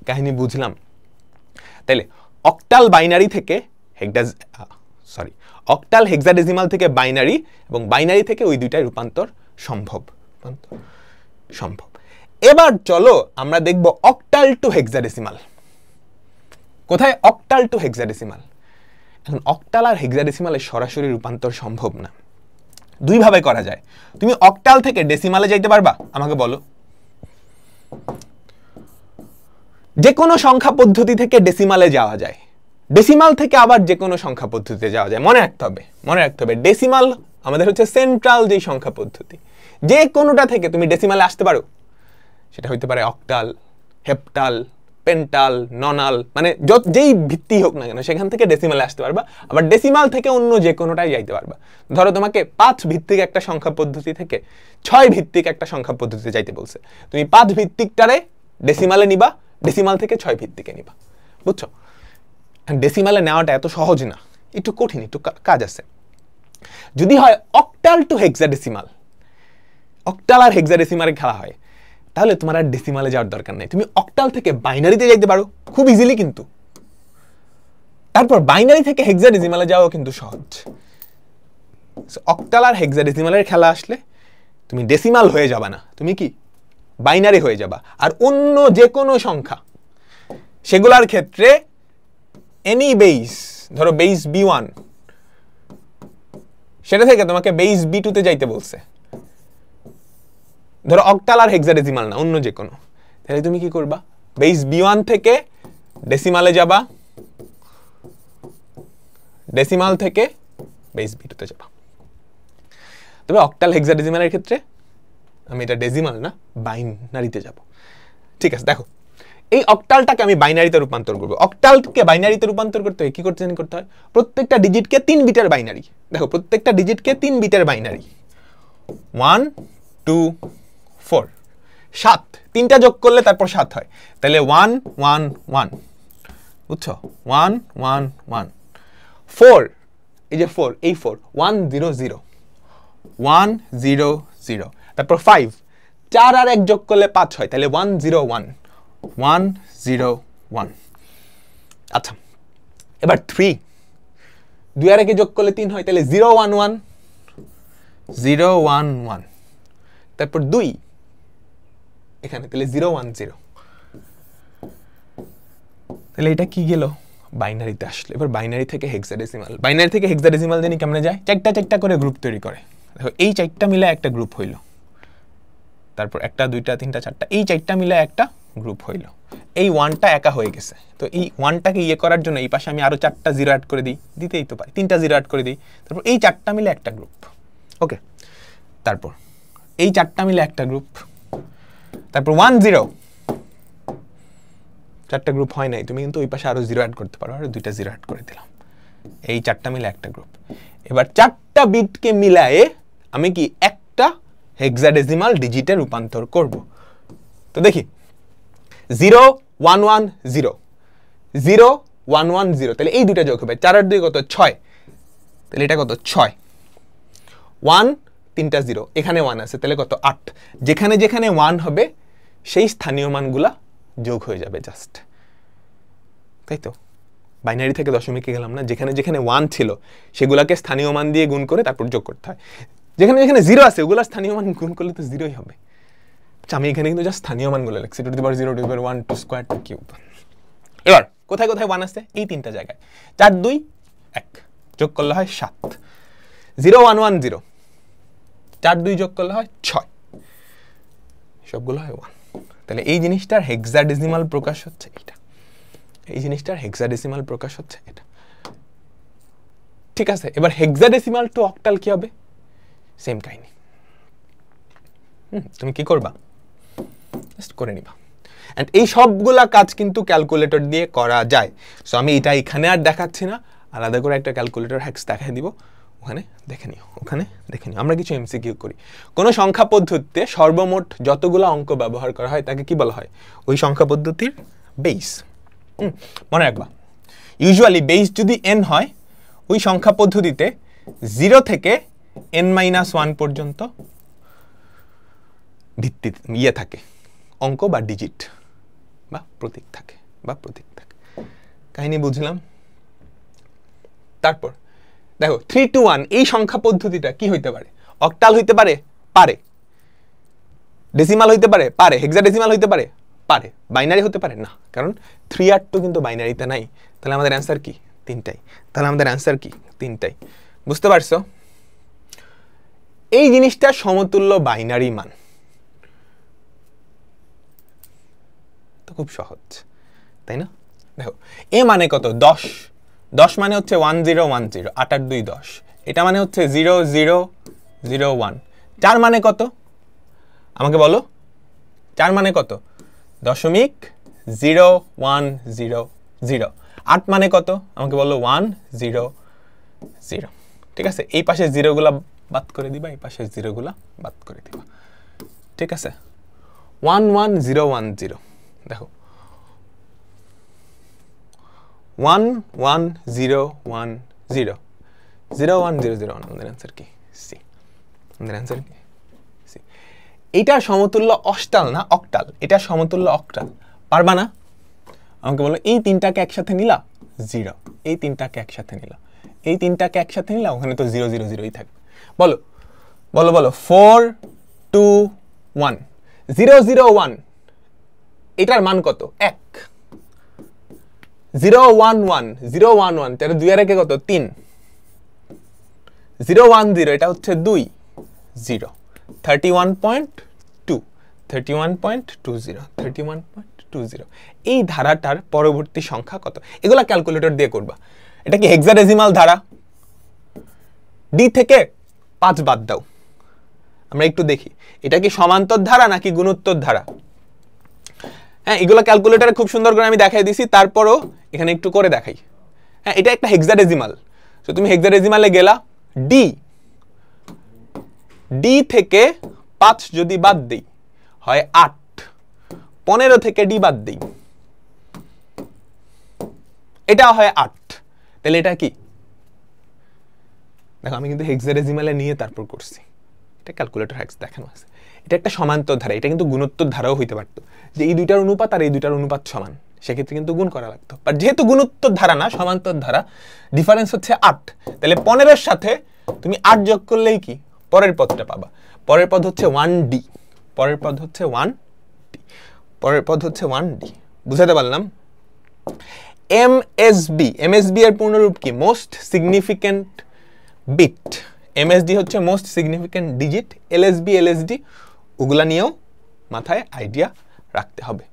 কাহিনী বুঝলাম? তাহলে অক্টাল বাইনারি থেকে অক্টাল হেক্সাডেসিমাল থেকে বাইনারি, এবং বাইনারি থেকে ওই দুইটাই রূপান্তর সম্ভব। সম্ভব। এবার চলো আমরা দেখব অক্টাল টু হেক্সাডেসিমাল। কোথায়? Octal two hexadecimal. এখন অক্টাল আর হেক্সাডেসিমালে সরাসরি রূপান্তর সম্ভব না, দুইভাবে করা যায়। তুমি অক্টাল থেকে ডেসিমালে যাইতে পারবা? আমাকে বলো। যে কোনো সংখ্যা পদ্ধতি থেকে ডেসিমালে যাওয়া যায়, ডেসিমাল থেকে আবার যে কোনো সংখ্যা পদ্ধতিতে যাওয়া যায়। মনে রাখতে হবে, মনে রাখতে হবে ডেসিমাল আমাদের হচ্ছে সেন্ট্রাল যেই সংখ্যা পদ্ধতি, যে কোনোটা থেকে তুমি ডেসিমালে আসতে পারো। সেটা হইতে পারে অক্টাল, হেপ্টাল, পেন্টাল, ননাল, মানে যেই ভিত্তি হোক না কেন সেখান থেকে ডেসিমালে আসতে পারবা। আবার ডেসিমাল থেকে অন্য যে কোনোটাই যাইতে পারবা। ধরো তোমাকে 5 ভিত্তিক একটা সংখ্যা পদ্ধতি থেকে 6 ভিত্তিক একটা সংখ্যা পদ্ধতিতে যাইতে বলছে, তুমি 5 ভিত্তিকটারে ডেসিমালে নিবা, ডেসিমাল থেকে 6 ভিত্তিকে নিবা। বুঝছো? ডেসিমালে নেওয়াটা এত সহজ না, একটু কঠিন, একটু কাজ আছে। যদি হয় অক্টাল টু হেক্সাডেসিমাল, অক্টাল আর হেক্সাডেসিমালে খেলা হয়, তাহলে তোমার আর ডেসিমালে যাওয়ার দরকার নেই, তুমি অক্টাল থেকে বাইনারিতে যাইতে পারো খুব ইজিলি কিন্তু। তারপর বাইনারি থেকে হেক্সাডেসিমালে যাওয়া কিন্তু সহজ। অক্টাল আর হেক্সাডেসিমালের খেলা আসলে তুমি ডেসিমাল হয়ে যাবা না, তুমি কি বাইনারি হয়ে যাবা। আর অন্য যে কোনো সংখ্যা সেগুলার ক্ষেত্রে এনি বেস, ধরো বেস B1, সেটা থেকে তোমাকে বেস B2 তে যাইতে বলছে, ধরো অক্টাল আর হেক্সাডেসিমাল না, অন্য যে কোনো, তাহলে তুমি কি করবা? বেস B1 থেকে ডেসিমালে যাবা, ডেসিমাল থেকে বেস B2 তে যাবা। তবে অক্টাল হেক্সাডেসিমালের ক্ষেত্রে আমি এটা ডেসিমাল না বাইনারিতে যাব। ঠিক আছে, দেখো এই অক্টালটাকে আমি বাইনারিতে রূপান্তর করব। অক্টালকে বাইনারিতে রূপান্তর করতে হয় কি করতে হয়? প্রত্যেকটা ডিজিটকে 3 বিটের বাইনারি। দেখো প্রত্যেকটা ডিজিটকে 3 বিটের বাইনারি, 1 2 4 7, 3টা যোগ করলে তারপর 7 হয়, তাহলে 1 1 1, বুঝছো? 1 1 1 4, এই যে 4, এই 4 1 0 0 1 0 0, তারপর 5, 4 আর 1 যোগ করলে 5 হয়, তাহলে 1 0 1 1 0 1। আচ্ছা, এবার 3, 2 আর 1 যোগ করলে 3 হয়, তাহলে 0 1 1 0 1 1, তারপর 2 এখানে, তাহলে 0 1 0, তাহলে এটা কি গেল? বাইনারিতে আসলে। এবার বাইনারি থেকে হেক্সাডেসিমাল, বাইনারি থেকে হেক্সাডেসিমাল জানি কেমনে যায়? চারটা চারটা করে গ্রুপ তৈরি করে। দেখো এই 4টা মিলে একটা গ্রুপ হইল, তারপর 1টা 2টা 3টা 4টা, এই 4টা মিলে একটা গ্রুপ হইল। এই 1টা একা হয়ে গেছে, তো এই 1টাকে ইয়ে করার জন্য এই পাশে আমি আরো 4টা 0 অ্যাড করে দিই, দিতেই তো পারি, 3টা 0 অ্যাড করে দিই, তারপর এই 4টা মিলে একটা গ্রুপ। ওকে, তারপর এই 4টা মিলে একটা গ্রুপ, তারপর 1 0, 4টা গ্রুপ হয় নাই, তুমি কিন্তু ওই পাশে আরো 0 অ্যাড করতে পারো, আর 2টা 0 অ্যাড করে দিলাম, এই 4টা মিলে একটা গ্রুপ। এবার 4টা বিটকে মিলায়ে আমি কি একটা হেক্সাডেসিমাল ডিজিটে রূপান্তর করব। তো দেখি 0 1 1 0 0 1 1 0, তাহলে এই দুটো যোগ হবে, 4 আর 2 কত? 6, তাহলে এটা কত? 6, 1 3টা 0, এখানে 1 আছে, তাহলে কত? 8। যেখানে যেখানে 1 হবে সেই স্থানীয় মানগুলা যোগ হয়ে যাবে জাস্ট, তাই তো? বাইনারি থেকে দশমিকে গেলাম না, যেখানে যেখানে 1 ছিল সেগুলাকে স্থানীয় মান দিয়ে গুণ করে তারপর যোগ করতে হয়। যেখানে যেখানে 0 আছে ওগুলা স্থানীয় মান গুণ করলে তো 0ই হবে। আচ্ছা, আমি এখানে কিন্তু জাস্ট স্থানীয় মানগুলো লিখছি, 2 to the power 0 2 to the power 1 2 square 2 cube. এবার কোথায় কোথায় 1 আছে? এই 3টা জায়গায়, 4 2 1 যোগ করলে হয় 7, 0 1 1 0, 4 2 যোগ করলে হয় 6, সবগুলো হয় 1। তাহলে এই জিনিসটার হেক্সাডেসিমাল প্রকাশ হচ্ছে এটা, এই জিনিসটার হেক্সাডেসিমাল প্রকাশ হচ্ছে এটা। ঠিক আছে, এবার হেক্সাডেসিমাল টু অক্টাল কি হবে? সেম কাহিনী। তুমি কি করবা? জাস্ট করে নিবা। এন্ড এই সবগুলা কাজ কিন্তু ক্যালকুলেটর দিয়ে করা যায়। সো আমি এটা এখানে আর দেখাচ্ছি না, আলাদা করে একটা ক্যালকুলেটর হ্যাক্স দেখাই দিব, ওখানে দেখে নিও, ওখানে দেখে নিও। আমরা কিছু এমসিকিউ করি। কোনো সংখ্যা পদ্ধতিতে সর্বমোট যতগুলো অঙ্ক ব্যবহার করা হয় তাকে কি বলা হয়? ওই সংখ্যা পদ্ধতির বেস। মনে রাখবা, ইউজুয়ালি বেস যদি n হয়, ওই সংখ্যা পদ্ধতিতে 0 থেকে n-1 পর্যন্ত ভিত্তি ইয়ে থাকে, অঙ্ক বা ডিজিট বা প্রতীক থাকে, কাহিনী বুঝলাম? তারপর দেখো 3 to 1 এই সংখ্যা পদ্ধতিটা কি হইতে পারে? অক্টাল হইতে পারে, পারে। ডেসিমাল হইতে পারে, পারে। হেক্সাডেসিমাল হইতে পারে, পারে। বাইনারি হতে পারে না, কারণ 3 আর 2 কিন্তু বাইনারিতে নাই। তাহলে আমাদের অ্যান্সার কি? 3টাই। তাহলে আমাদের অ্যান্সার কি? 3টাই। বুঝতে পারছো? এই জিনিসটা সমতুল্য বাইনারি মান, তো খুব সহজ, তাই না? দেখো এ মানে কত? 10, 10 মানে হচ্ছে 1010, 8 আর 2 10, এটা মানে হচ্ছে 0 0 0 1। 4 মানে কত আমাকে বলো? 4 মানে কত? 0.0100। 8 মানে কত আমাকে বলো? 1 0 0। ঠিক আছে, এই পাশে জিরোগুলা বাদ করে দিবা, এই পাশে জিরোগুলা বাদ করে দিবা। ঠিক আছে, 11010 দেখো 11010 01001। আমাদের অ্যান্সার কি? সি। আমাদের অ্যান্সার কি? সি। এইটার সমতুল্য অষ্টাল না অক্টাল? এটা সমতুল্য অক্টাল। পারবা না? আমাকে বলো এই তিনটাকে একসাথে নিলা 0, এই তিনটাকে একসাথে নিলা, এই তিনটাকে একসাথে নিলা, ওখানে তো 0 0 0ই থাকবে। বলো বলো বলো 4 2 1 0 0 1 এটার মান কত? 1। 0 1 1 0 1 1 তাহলে 2 আর 1 কত? 3। 0 1 0 এটা হচ্ছে 2 0। 31.2 31.20 31.20। এই ধারাটার পরবর্তী সংখ্যা কত? এগুলা ক্যালকুলেটর দিয়ে করবা। এটা কি হেক্সাডেসিমাল ধারা? ডি থেকে 5 বাদ দাও, আমরা একটু দেখি এটা কি সমান্তর ধারা নাকি গুণোত্তর ধারা। হ্যাঁ, এগুলো ক্যালকুলেটরে খুব সুন্দর করে আমি দেখাই দিছি, তারপরও এখানে একটু করে দেখাই। হ্যাঁ, এটা একটা হেক্সাডেসিমাল। তো তুমি হেক্সাডেসিমালে গেলা, ডি ডি থেকে 5 যদি বাদ দেই হয় 8, 15 থেকে ডি বাদ দেই এটা হয় 8, তাহলে এটা কি? দেখো আমি কিন্তু হেক্সাডেসিমালে নিয়ে তারপর করছি, এটা ক্যালকুলেটর হ্যাক্স দেখানো আছে। এটা একটা সমান্তর ধারা, এটা কিন্তু গুণোত্তর ধারাও হইতে পারতো, যে এই দুইটার অনুপাত আর এই দুইটার অনুপাত সমান, সেক্ষেত্রে কিন্তু গুণ করা লাগতো। বাট যেহেতু গুণোত্তর ধারা না সমান্তর ধারা, ডিফারেন্স হচ্ছে 8, তাহলে 15-এর সাথে তুমি 8 যোগ করলেই কি পরের পদটা পাবা। পরের পদ হচ্ছে 1D, পরের পদ হচ্ছে 1D, পরের পদ হচ্ছে 1D। বুঝাতে পারলাম? এমএসবি, এমএসবি এর পূর্ণরূপ কি? Most significant bit. এমএসডি হচ্ছে most significant digit. LSB LSD ওগুলা নিয়েও মাথায় আইডিয়া রাখতে হবে।